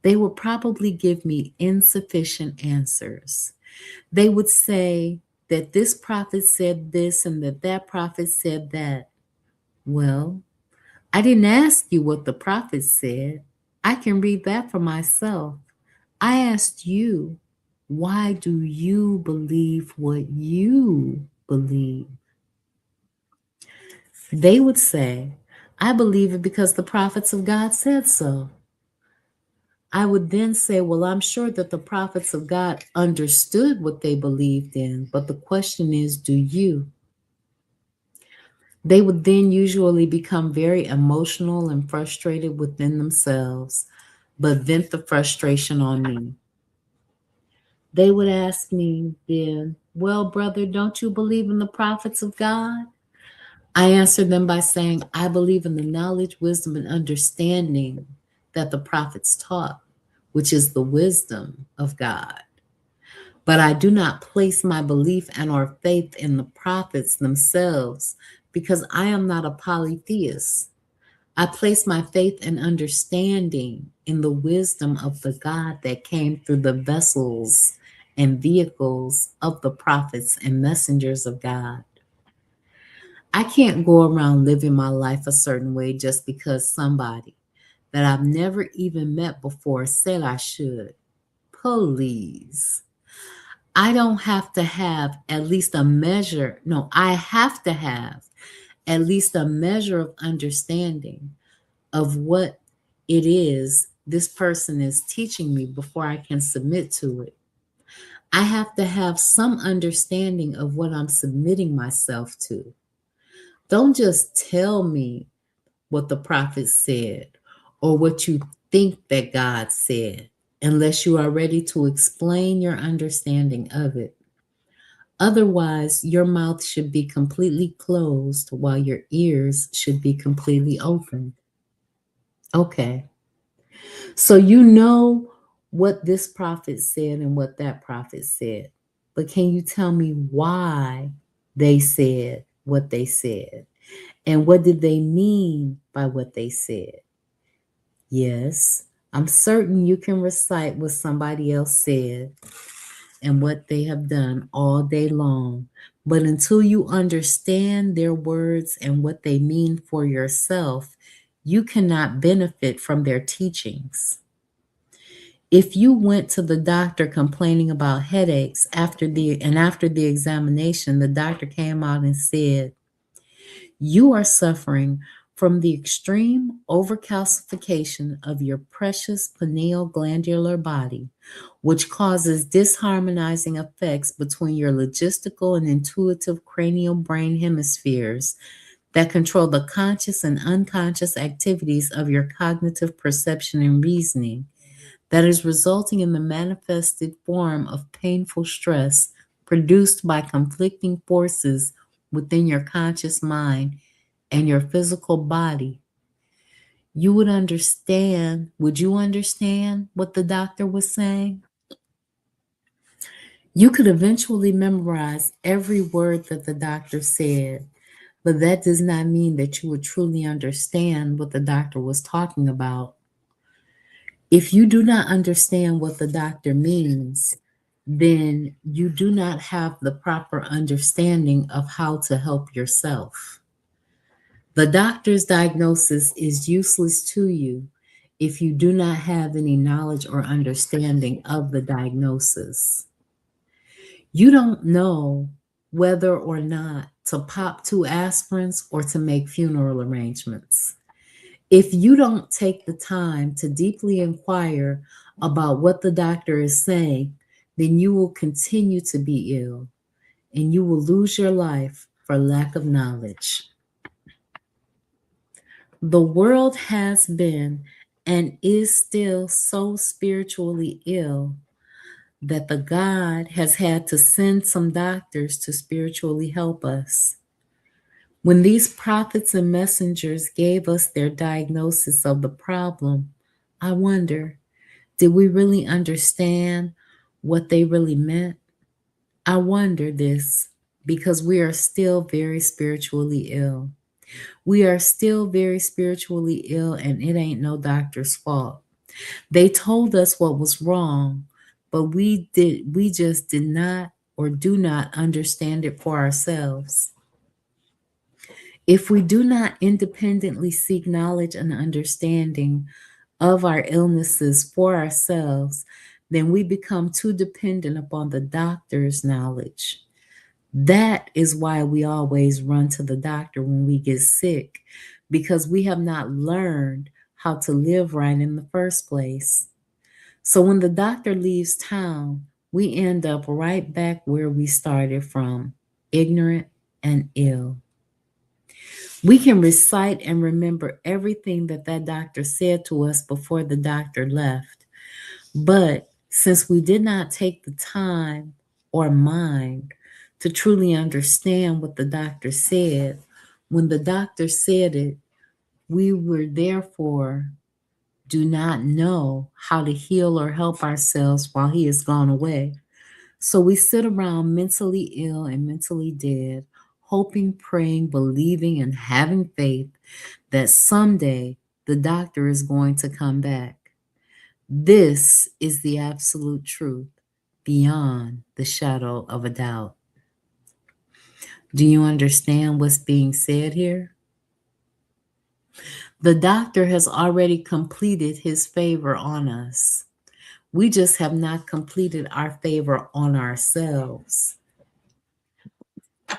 they would probably give me insufficient answers. They would say that this prophet said this and that prophet said that. Well, I didn't ask you what the prophet said. I can read that for myself. I asked you, why do you believe what you believe? They would say, I believe it because the prophets of God said so. I would then say, well, I'm sure that the prophets of God understood what they believed in, but the question is, do you? They would then usually become very emotional and frustrated within themselves, but vent the frustration on me. They would ask me then, well, brother, don't you believe in the prophets of God? I answered them by saying, I believe in the knowledge, wisdom, and understanding that the prophets taught, which is the wisdom of God. But I do not place my belief and or faith in the prophets themselves because I am not a polytheist. I place my faith and understanding in the wisdom of the God that came through the vessels and vehicles of the prophets and messengers of God. I can't go around living my life a certain way just because somebody that I've never even met before said I should. Please. I don't have to have at least a measure. No, I have to have at least a measure of understanding of what it is this person is teaching me before I can submit to it. I have to have some understanding of what I'm submitting myself to. Don't just tell me what the prophet said or what you think that God said unless you are ready to explain your understanding of it. Otherwise, your mouth should be completely closed while your ears should be completely open. Okay. So you know what this prophet said and what that prophet said. But can you tell me why they said what they said? And what did they mean by what they said? Yes, I'm certain you can recite what somebody else said and what they have done all day long. But until you understand their words and what they mean for yourself, you cannot benefit from their teachings. If you went to the doctor complaining about headaches after the examination, the doctor came out and said, you are suffering from the extreme overcalcification of your precious pineal glandular body, which causes disharmonizing effects between your logistical and intuitive cranial brain hemispheres that control the conscious and unconscious activities of your cognitive perception and reasoning, that is resulting in the manifested form of painful stress produced by conflicting forces within your conscious mind and your physical body. Would you understand what the doctor was saying? You could eventually memorize every word that the doctor said, but that does not mean that you would truly understand what the doctor was talking about. If you do not understand what the doctor means, then you do not have the proper understanding of how to help yourself. The doctor's diagnosis is useless to you if you do not have any knowledge or understanding of the diagnosis. You don't know whether or not to pop 2 aspirins or to make funeral arrangements. If you don't take the time to deeply inquire about what the doctor is saying, then you will continue to be ill and you will lose your life for lack of knowledge. The world has been and is still so spiritually ill that the God has had to send some doctors to spiritually help us. When these prophets and messengers gave us their diagnosis of the problem, I wonder, did we really understand what they really meant? I wonder this because we are still very spiritually ill. We are still very spiritually ill, and it ain't no doctor's fault. They told us what was wrong, but we just did not or do not understand it for ourselves. If we do not independently seek knowledge and understanding of our illnesses for ourselves, then we become too dependent upon the doctor's knowledge. That is why we always run to the doctor when we get sick, because we have not learned how to live right in the first place. So when the doctor leaves town, we end up right back where we started from, ignorant and ill. We can recite and remember everything that that doctor said to us before the doctor left. But since we did not take the time or mind to truly understand what the doctor said, when the doctor said it, we were therefore do not know how to heal or help ourselves while he has gone away. So we sit around mentally ill and mentally dead, hoping, praying, believing, and having faith that someday the doctor is going to come back. This is the absolute truth beyond the shadow of a doubt. Do you understand what's being said here? The doctor has already completed his favor on us. We just have not completed our favor on ourselves.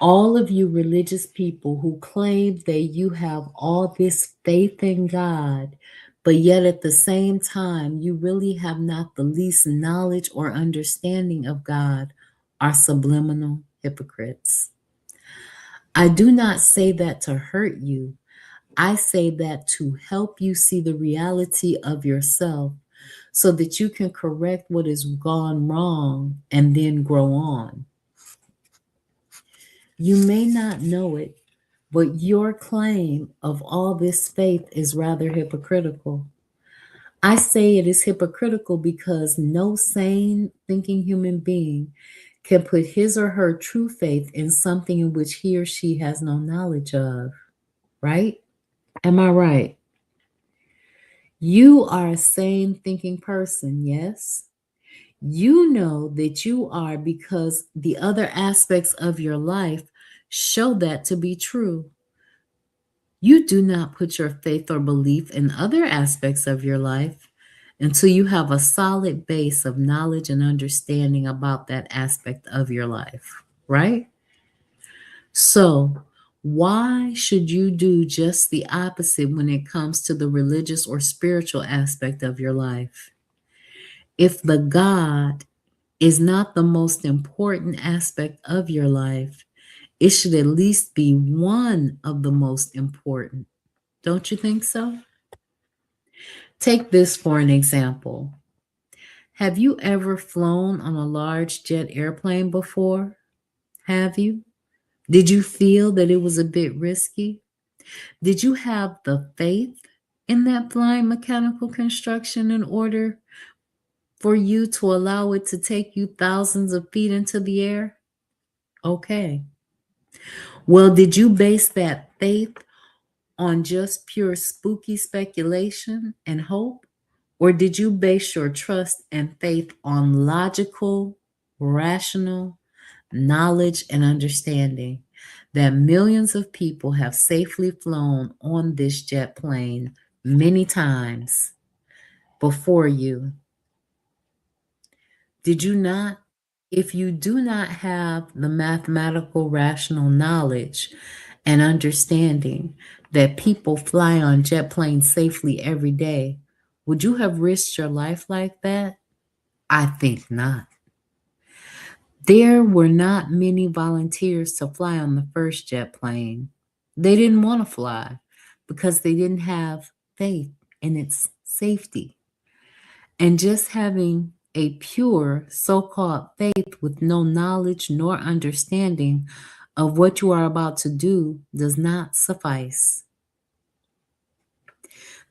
All of you religious people who claim that you have all this faith in God, but yet at the same time, you really have not the least knowledge or understanding of God, are subliminal hypocrites. I do not say that to hurt you. I say that to help you see the reality of yourself so that you can correct what has gone wrong and then grow on. You may not know it, but your claim of all this faith is rather hypocritical. I say it is hypocritical because no sane thinking human being can put his or her true faith in something in which he or she has no knowledge of, right? Am I right? You are a sane thinking person, yes? You know that you are because the other aspects of your life show that to be true. You do not put your faith or belief in other aspects of your life until you have a solid base of knowledge and understanding about that aspect of your life, right? So, why should you do just the opposite when it comes to the religious or spiritual aspect of your life? If the God is not the most important aspect of your life, it should at least be one of the most important. Don't you think so? Take this for an example. Have you ever flown on a large jet airplane before? Have you? Did you feel that it was a bit risky? Did you have the faith in that flying mechanical construction in order for you to allow it to take you thousands of feet into the air? Okay. Well, did you base that faith on just pure spooky speculation and hope? Or did you base your trust and faith on logical, rational knowledge and understanding that millions of people have safely flown on this jet plane many times before you? Did you not? If you do not have the mathematical, rational knowledge and understanding that people fly on jet planes safely every day, would you have risked your life like that? I think not. There were not many volunteers to fly on the first jet plane. They didn't want to fly because they didn't have faith in its safety. And just having a pure so called faith with no knowledge nor understanding of what you are about to do does not suffice.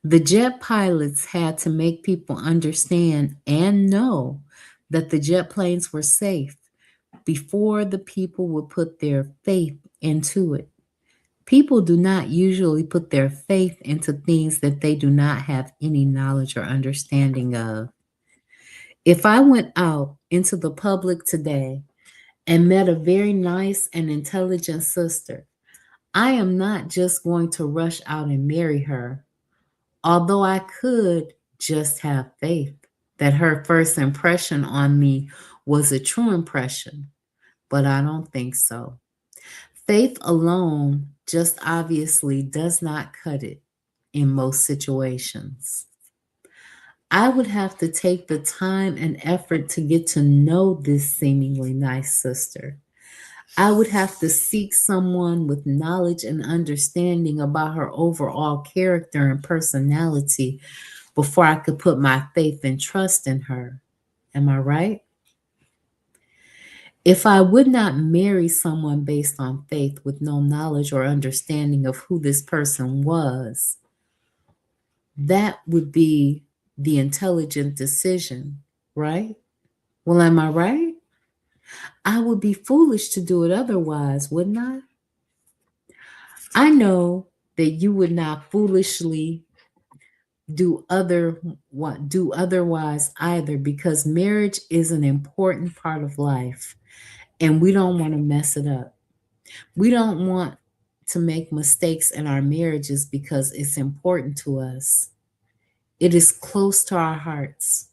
The jet pilots had to make people understand and know that the jet planes were safe before the people would put their faith into it. People do not usually put their faith into things that they do not have any knowledge or understanding of. If I went out into the public today and met a very nice and intelligent sister, I am not just going to rush out and marry her, although I could just have faith that her first impression on me was a true impression, but I don't think so. Faith alone just obviously does not cut it in most situations. I would have to take the time and effort to get to know this seemingly nice sister. I would have to seek someone with knowledge and understanding about her overall character and personality before I could put my faith and trust in her. Am I right? If I would not marry someone based on faith with no knowledge or understanding of who this person was, that would be the intelligent decision, right? Well, am I right? I would be foolish to do it otherwise, wouldn't I? I know that you would not foolishly do otherwise either, because marriage is an important part of life and we don't want to mess it up. We don't want to make mistakes in our marriages because it's important to us. It is close to our hearts.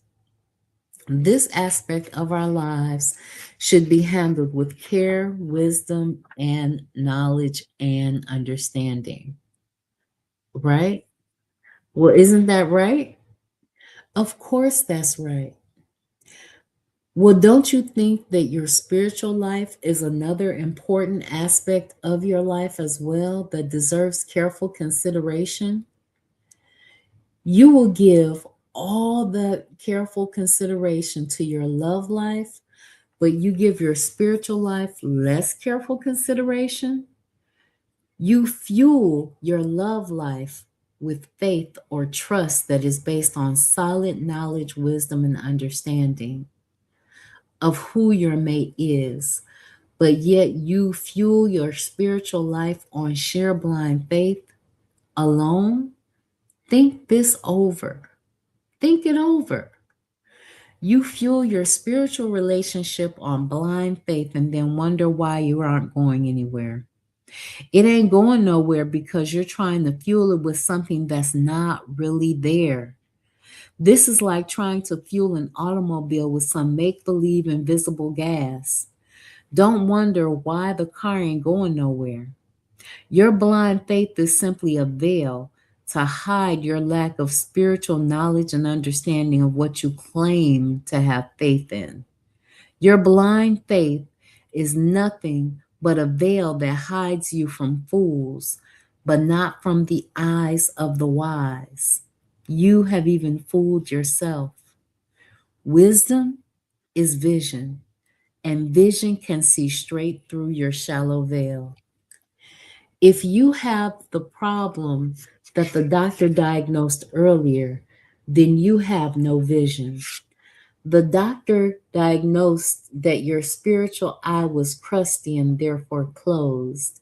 This aspect of our lives should be handled with care, wisdom, and knowledge and understanding, right? Well, isn't that right? Of course, that's right. Well, don't you think that your spiritual life is another important aspect of your life as well that deserves careful consideration? You will give all the careful consideration to your love life, but you give your spiritual life less careful consideration. You fuel your love life with faith or trust that is based on solid knowledge, wisdom, and understanding of who your mate is, but yet you fuel your spiritual life on sheer blind faith alone. Think this over. Think it over. You fuel your spiritual relationship on blind faith and then wonder why you aren't going anywhere. It ain't going nowhere because you're trying to fuel it with something that's not really there. This is like trying to fuel an automobile with some make believe invisible gas. Don't wonder why the car ain't going nowhere. Your blind faith is simply a veil to hide your lack of spiritual knowledge and understanding of what you claim to have faith in. Your blind faith is nothing but a veil that hides you from fools, but not from the eyes of the wise. You have even fooled yourself. Wisdom is vision, and vision can see straight through your shallow veil. If you have the problem that the doctor diagnosed earlier, then you have no vision. The doctor diagnosed that your spiritual eye was crusty and therefore closed.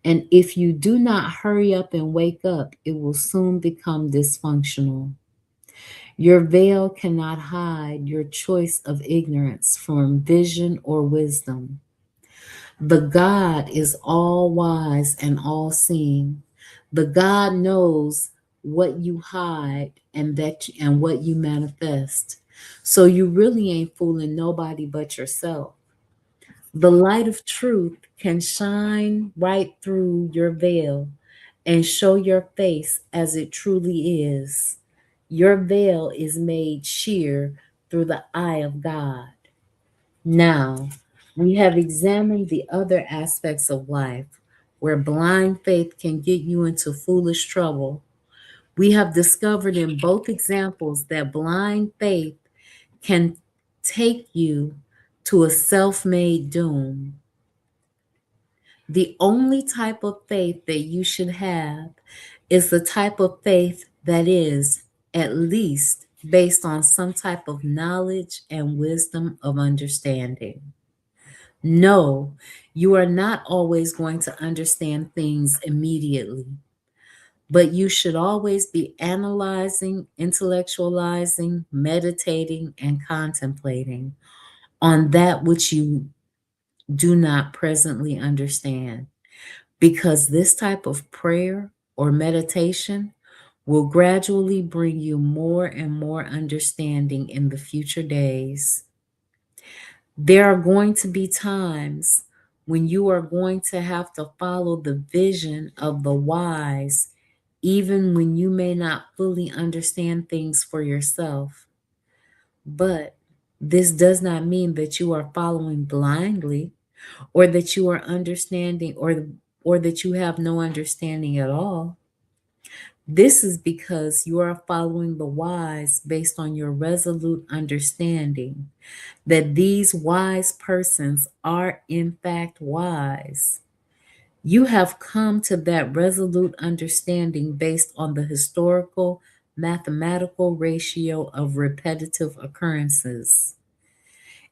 And if you do not hurry up and wake up, it will soon become dysfunctional. Your veil cannot hide your choice of ignorance from vision or wisdom. The God is all wise and all seeing. The God knows what you hide and what you manifest. So you really ain't fooling nobody but yourself. The light of truth can shine right through your veil and show your face as it truly is. Your veil is made sheer through the eye of God. Now, we have examined the other aspects of life where blind faith can get you into foolish trouble. We have discovered in both examples that blind faith can take you to a self made doom. The only type of faith that you should have is the type of faith that is, at least, based on some type of knowledge and wisdom of understanding. No, you are not always going to understand things immediately, but you should always be analyzing, intellectualizing, meditating, and contemplating on that which you do not presently understand, because this type of prayer or meditation will gradually bring you more and more understanding in the future days. There are going to be times when you are going to have to follow the vision of the wise, even when you may not fully understand things for yourself. But this does not mean that you are following blindly, or that you are understanding, or that you have no understanding at all. This is because you are following the wise based on your resolute understanding that these wise persons are in fact wise. You have come to that resolute understanding based on the historical mathematical ratio of repetitive occurrences,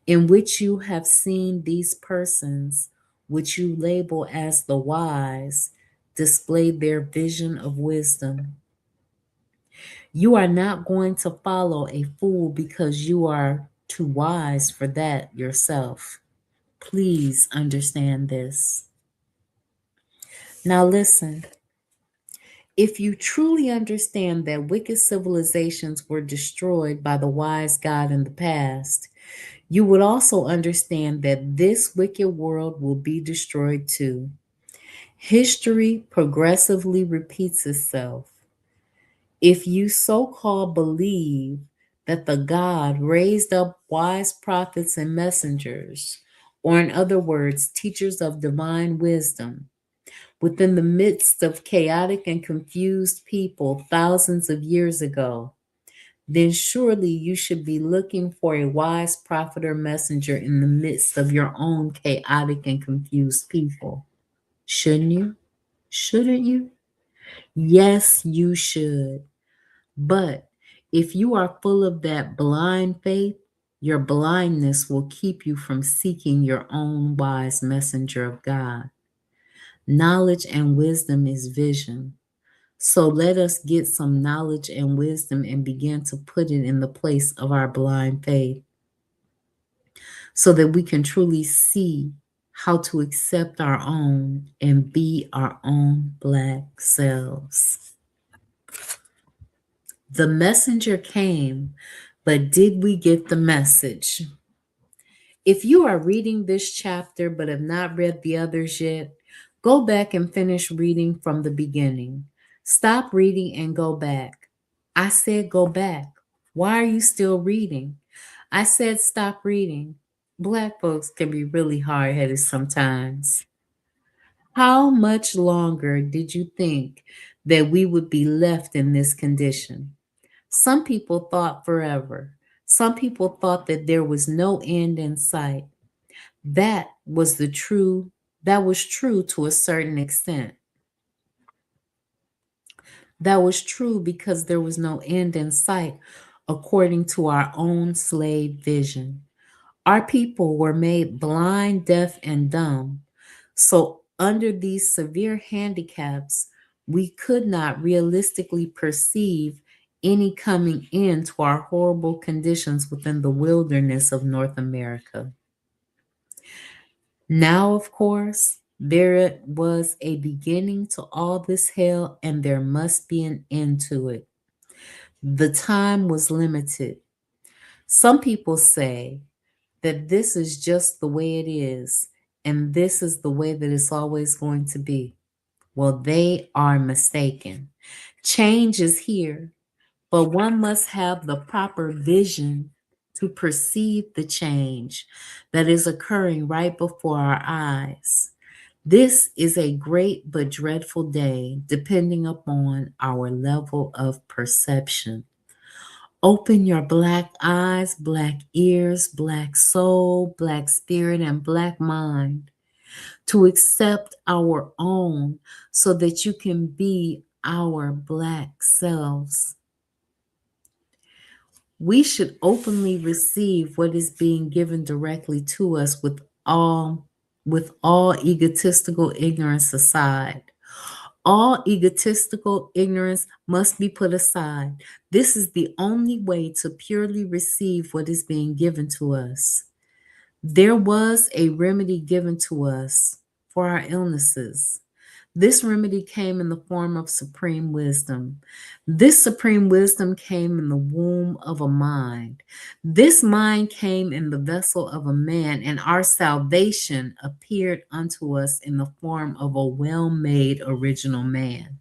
in which you have seen these persons, which you label as the wise, display their vision of wisdom. You are not going to follow a fool because you are too wise for that yourself. Please understand this. Now, listen. If you truly understand that wicked civilizations were destroyed by the wise God in the past, you would also understand that this wicked world will be destroyed too. History progressively repeats itself. If you so called believe that the God raised up wise prophets and messengers, or in other words, teachers of divine wisdom, within the midst of chaotic and confused people thousands of years ago, then surely you should be looking for a wise prophet or messenger in the midst of your own chaotic and confused people. Shouldn't you? Shouldn't you? Yes, you should. But if you are full of that blind faith, your blindness will keep you from seeking your own wise messenger of God. Knowledge and wisdom is vision. So let us get some knowledge and wisdom and begin to put it in the place of our blind faith, so that we can truly see how to accept our own and be our own black selves. The messenger came, but did we get the message? If you are reading this chapter but have not read the others yet, go back and finish reading from the beginning. Stop reading and go back. I said go back. Why are you still reading? I said stop reading. Black folks can be really hard headed sometimes. How much longer did you think that we would be left in this condition? Some people thought forever. Some people thought that there was no end in sight. That was the true, that was true to a certain extent. That was true because there was no end in sight according to our own slave vision. Our people were made blind, deaf, and dumb. So, under these severe handicaps, we could not realistically perceive any coming end to our horrible conditions within the wilderness of North America. Now, of course, there was a beginning to all this hell, and there must be an end to it. The time was limited. Some people say that this is just the way it is, and this is the way that it's always going to be. Well, they are mistaken. Change is here, but one must have the proper vision to perceive the change that is occurring right before our eyes. This is a great but dreadful day, depending upon our level of perception. Open your black eyes, black ears, black soul, black spirit, and black mind to accept our own, so that you can be our black selves. We should openly receive what is being given directly to us with all with all egotistical ignorance aside. All egotistical ignorance must be put aside. This is the only way to purely receive what is being given to us. There was a remedy given to us for our illnesses. This remedy came in the form of supreme wisdom. This supreme wisdom came in the womb of a mind. This mind came in the vessel of a man, and our salvation appeared unto us in the form of a well made original man.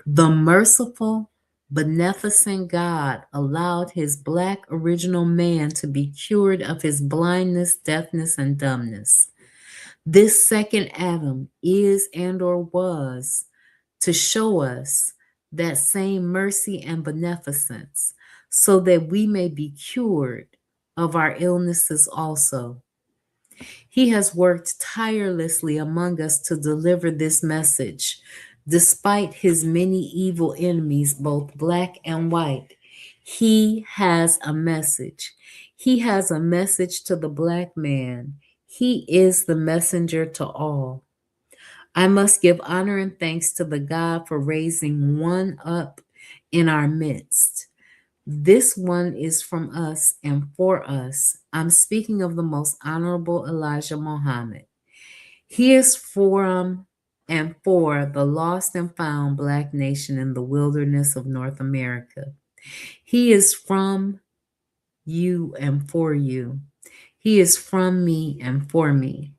The merciful, beneficent God allowed his black original man to be cured of his blindness, deafness, and dumbness. This second Adam is and or was to show us that same mercy and beneficence so that we may be cured of our illnesses also. He has worked tirelessly among us to deliver this message. Despite his many evil enemies, both black and white, he has a message. He has a message to the black man. He is the messenger to all. I must give honor and thanks to the God for raising one up in our midst. This one is from us and for us. I'm speaking of the most honorable Elijah Muhammad. He is from and for the lost and found black nation in the wilderness of North America. He is from you and for you. He is from me and for me.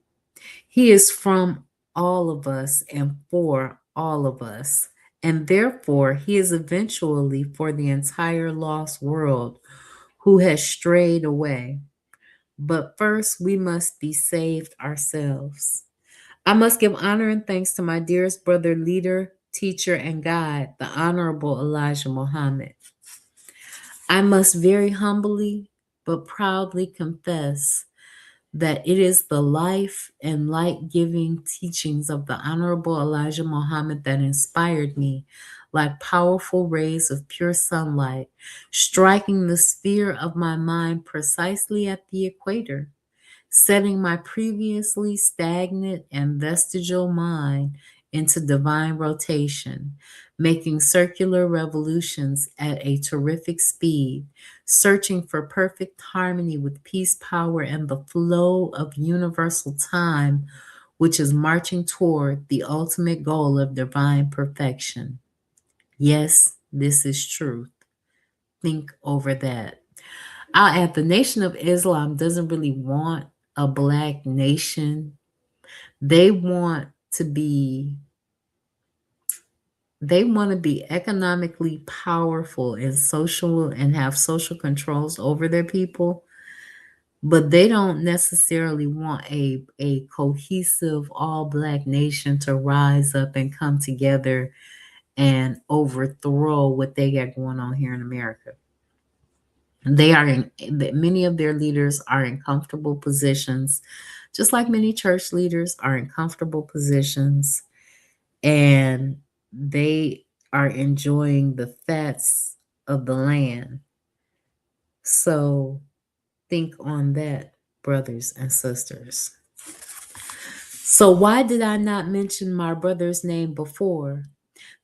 He is from all of us and for all of us. And therefore, he is eventually for the entire lost world who has strayed away. But first, we must be saved ourselves. I must give honor and thanks to my dearest brother, leader, teacher, and guide, the Honorable Elijah Muhammad. I must very humbly but proudly confess that it is the life and light giving teachings of the Honorable Elijah Muhammad that inspired me like powerful rays of pure sunlight, striking the sphere of my mind precisely at the equator, setting my previously stagnant and vestigial mind into divine rotation, making circular revolutions at a terrific speed, searching for perfect harmony with peace, power, and the flow of universal time, which is marching toward the ultimate goal of divine perfection. Yes, this is truth. Think over that. I'll add the Nation of Islam doesn't really want a black nation. They want to be economically powerful and social and have social controls over their people, but they don't necessarily want a cohesive all black nation to rise up and come together and overthrow what they got going on here in America. Many of their leaders are in comfortable positions, just like many church leaders are in comfortable positions, and they are enjoying the fats of the land. So think on that, brothers and sisters. So why did I not mention my brother's name before?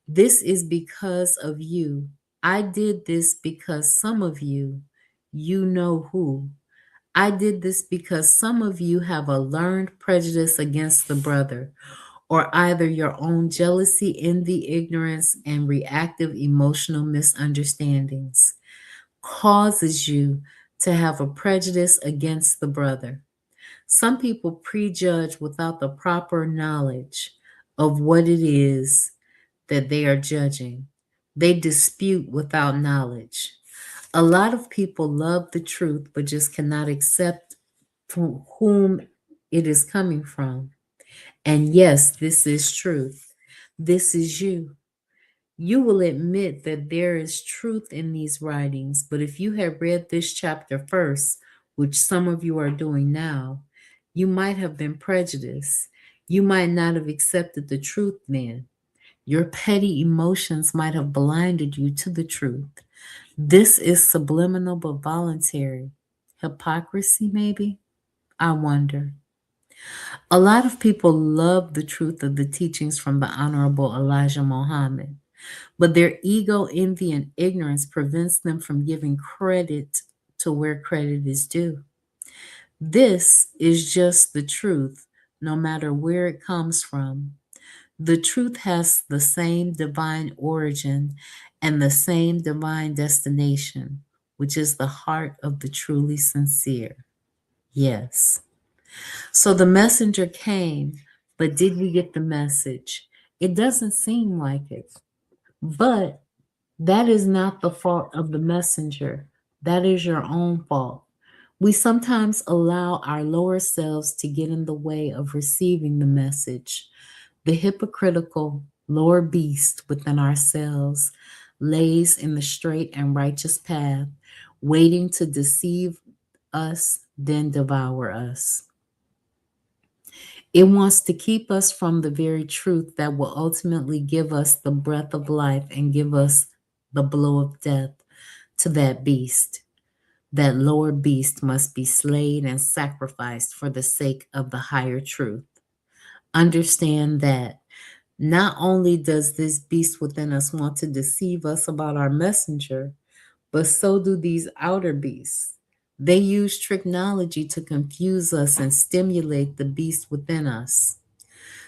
This is because of you. I did this because some of you know who. I did this because some of you have a learned prejudice against the brother, or either your own jealousy, envy, ignorance, and reactive emotional misunderstandings causes you to have a prejudice against the brother. Some people prejudge without the proper knowledge of what it is that they are judging. They dispute without knowledge. A lot of people love the truth but just cannot accept from whom it is coming from. And yes, this is truth. This is you. You will admit that there is truth in these writings, but if you had read this chapter first, which some of you are doing now, you might have been prejudiced. You might not have accepted the truth then. Your petty emotions might have blinded you to the truth. This is subliminal but voluntary. Hypocrisy, maybe? I wonder. A lot of people love the truth of the teachings from the Honorable Elijah Muhammad, but their ego, envy, and ignorance prevents them from giving credit to where credit is due. This is just the truth, no matter where it comes from. The truth has the same divine origin and the same divine destination, which is the heart of the truly sincere. Yes. So the messenger came, but did we get the message? It doesn't seem like it. But that is not the fault of the messenger. That is your own fault. We sometimes allow our lower selves to get in the way of receiving the message. The hypocritical lower beast within ourselves lays in the straight and righteous path, waiting to deceive us, then devour us. It wants to keep us from the very truth that will ultimately give us the breath of life and give us the blow of death to that beast. That lower beast must be slain and sacrificed for the sake of the higher truth. Understand that not only does this beast within us want to deceive us about our messenger, but so do these outer beasts. They use technology to confuse us and stimulate the beast within us.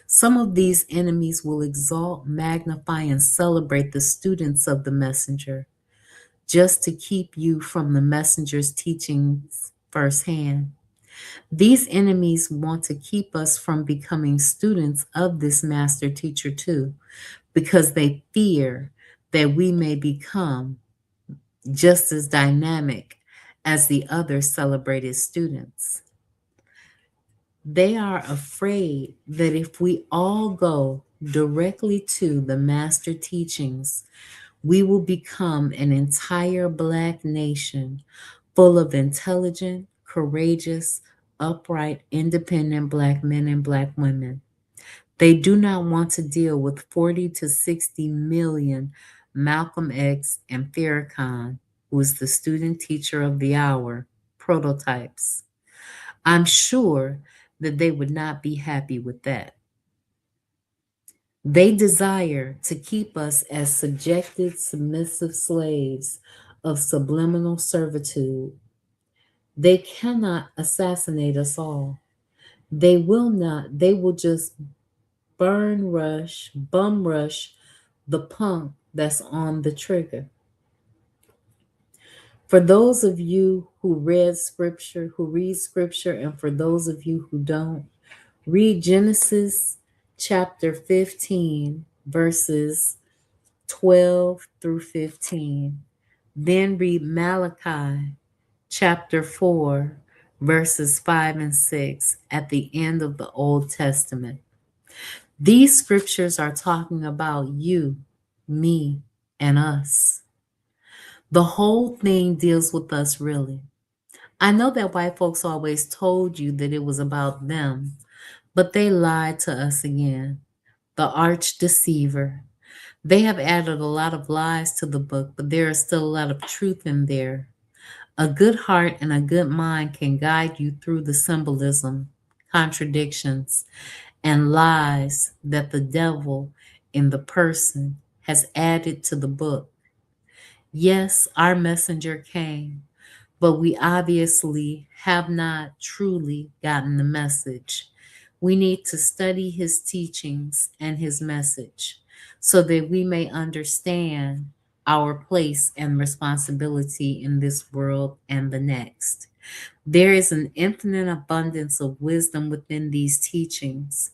Some of these enemies will exalt, magnify, and celebrate the students of the messenger just to keep you from the messenger's teachings firsthand. These enemies want to keep us from becoming students of this master teacher too, because they fear that we may become just as dynamic as the other celebrated students. They are afraid that if we all go directly to the master teachings, we will become an entire Black nation full of intelligent, courageous, upright, independent Black men and Black women. They do not want to deal with 40 to 60 million Malcolm X and Farrakhan, who is the student teacher of the hour, prototypes. I'm sure that they would not be happy with that. They desire to keep us as subjected, submissive slaves of subliminal servitude. They cannot assassinate us all. They will not, they will just bum rush the punk that's on the trigger. For those of you who read scripture, and for those of you who don't, read Genesis chapter 15, verses 12 through 15. Then read Malachi chapter 4, verses 5 and 6 at the end of the Old Testament. These scriptures are talking about you, me, and us. The whole thing deals with us, really. I know that white folks always told you that it was about them, but they lied to us again. The arch deceiver. They have added a lot of lies to the book, but there is still a lot of truth in there. A good heart and a good mind can guide you through the symbolism, contradictions, and lies that the devil in the person has added to the book. Yes, our messenger came, but we obviously have not truly gotten the message. We need to study his teachings and his message so that we may understand our place and responsibility in this world and the next. There is an infinite abundance of wisdom within these teachings.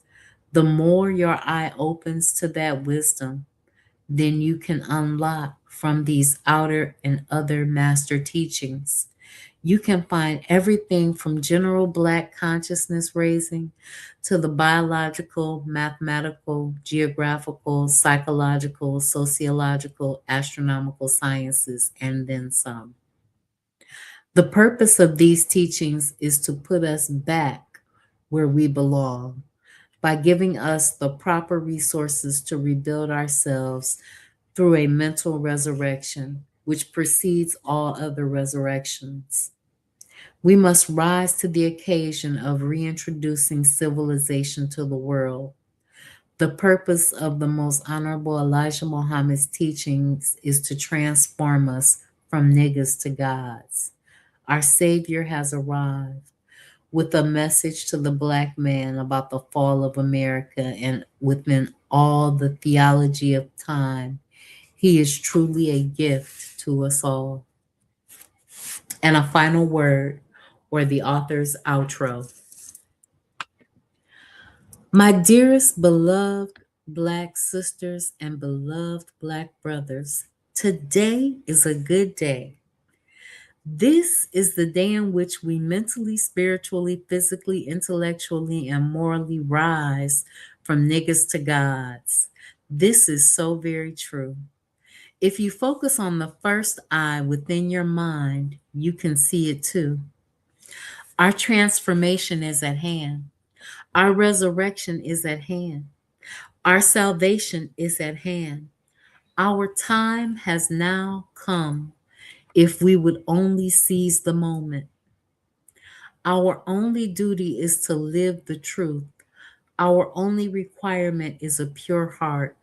The more your eye opens to that wisdom, then you can unlock from these outer and other master teachings. You can find everything from general Black consciousness raising to the biological, mathematical, geographical, psychological, sociological, astronomical sciences, and then some. The purpose of these teachings is to put us back where we belong by giving us the proper resources to rebuild ourselves through a mental resurrection, which precedes all other resurrections. We must rise to the occasion of reintroducing civilization to the world. The purpose of the Most Honorable Elijah Muhammad's teachings is to transform us from niggas to gods. Our Savior has arrived with a message to the Black man about the fall of America, and within all the theology of time, he is truly a gift to us all. And a final word, or the author's outro. My dearest beloved Black sisters and beloved Black brothers, today is a good day. This is the day in which we mentally, spiritually, physically, intellectually, and morally rise from niggas to gods. This is so very true. If you focus on the first eye within your mind, you can see it too. Our transformation is at hand. Our resurrection is at hand. Our salvation is at hand. Our time has now come if we would only seize the moment. Our only duty is to live the truth. Our only requirement is a pure heart.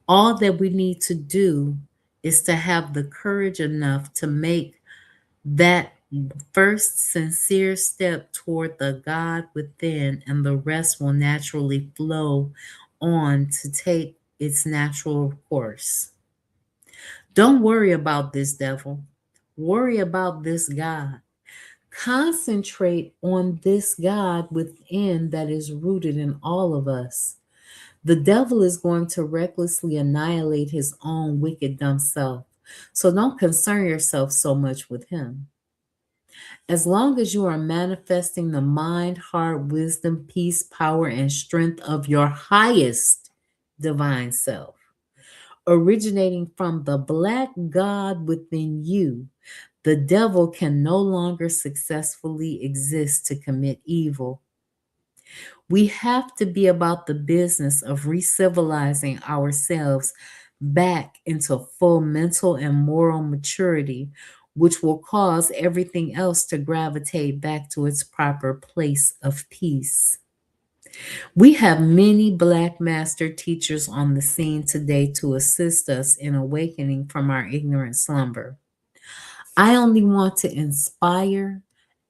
All that we need to do is to have the courage enough to make that first sincere step toward the God within, and the rest will naturally flow on to take its natural course. Don't worry about this devil. Worry about this God. Concentrate on this God within that is rooted in all of us. The devil is going to recklessly annihilate his own wicked, dumb self. So don't concern yourself so much with him. As long as you are manifesting the mind, heart, wisdom, peace, power, and strength of your highest divine self, originating from the Black God within you, the devil can no longer successfully exist to commit evil. We have to be about the business of re-civilizing ourselves back into full mental and moral maturity, which will cause everything else to gravitate back to its proper place of peace. We have many Black master teachers on the scene today to assist us in awakening from our ignorant slumber. I only want to inspire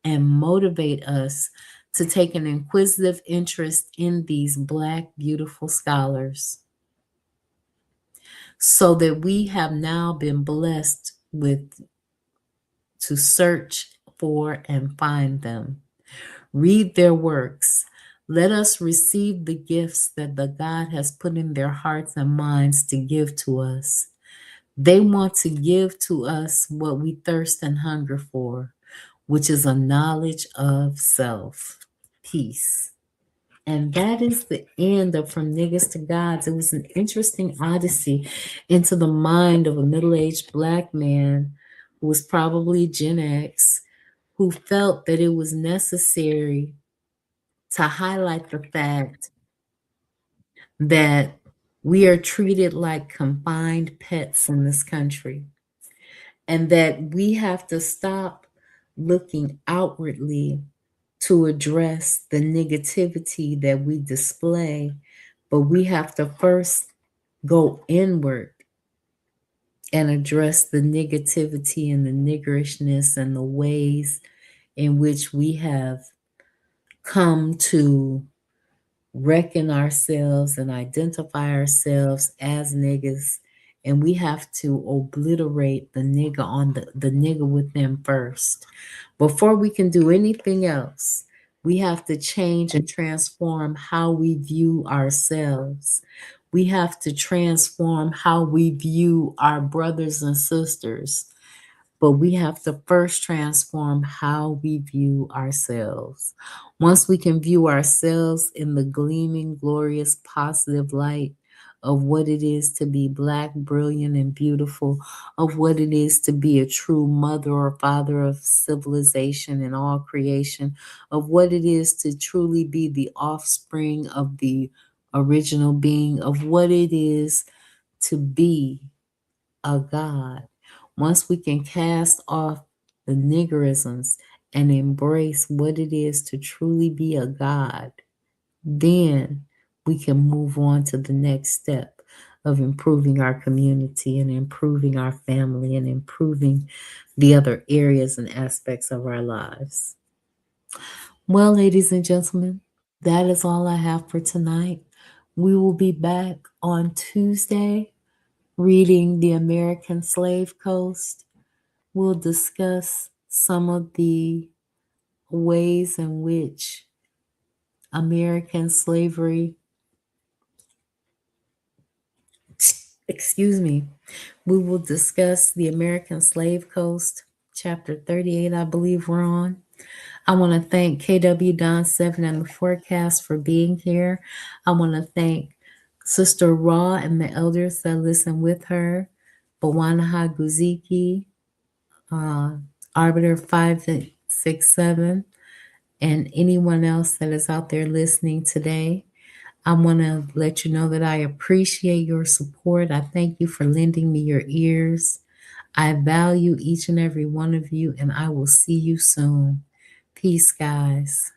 and motivate us to take an inquisitive interest in these Black beautiful scholars, so that we have now been blessed with to search for and find them. Read their works. Let us receive the gifts that the God has put in their hearts and minds to give to us. They want to give to us what we thirst and hunger for, which is a knowledge of self, peace. And that is the end of From Niggas to Gods. It was an interesting odyssey into the mind of a middle-aged Black man who was probably Gen X, who felt that it was necessary to highlight the fact that we are treated like confined pets in this country, and that we have to stop looking outwardly to address the negativity that we display, but we have to first go inward and address the negativity and the niggerishness and the ways in which we have come to reckon ourselves and identify ourselves as niggas. And we have to obliterate the nigger on the nigger within first. Before we can do anything else, we have to change and transform how we view ourselves. We have to transform how we view our brothers and sisters. But we have to first transform how we view ourselves. Once we can view ourselves in the gleaming, glorious, positive light of what it is to be Black, brilliant, and beautiful, of what it is to be a true mother or father of civilization and all creation, of what it is to truly be the offspring of the original being, of what it is to be a God. Once we can cast off the niggerisms and embrace what it is to truly be a God, then we can move on to the next step of improving our community and improving our family and improving the other areas and aspects of our lives. Well, ladies and gentlemen, that is all I have for tonight. We will be back on Tuesday reading The American Slave Coast. We'll discuss some of the ways in which American slavery, excuse me, we will discuss The American Slave Coast, chapter 38, I believe we're on. I want to thank KW Don 7 and the Forecast for being here. I want to thank Sister Raw and the elders that listen with her, Bawanaha Guziki, Arbiter 567, and anyone else that is out there listening today. I want to let you know that I appreciate your support. I thank you for lending me your ears. I value each and every one of you, and I will see you soon. Peace, guys.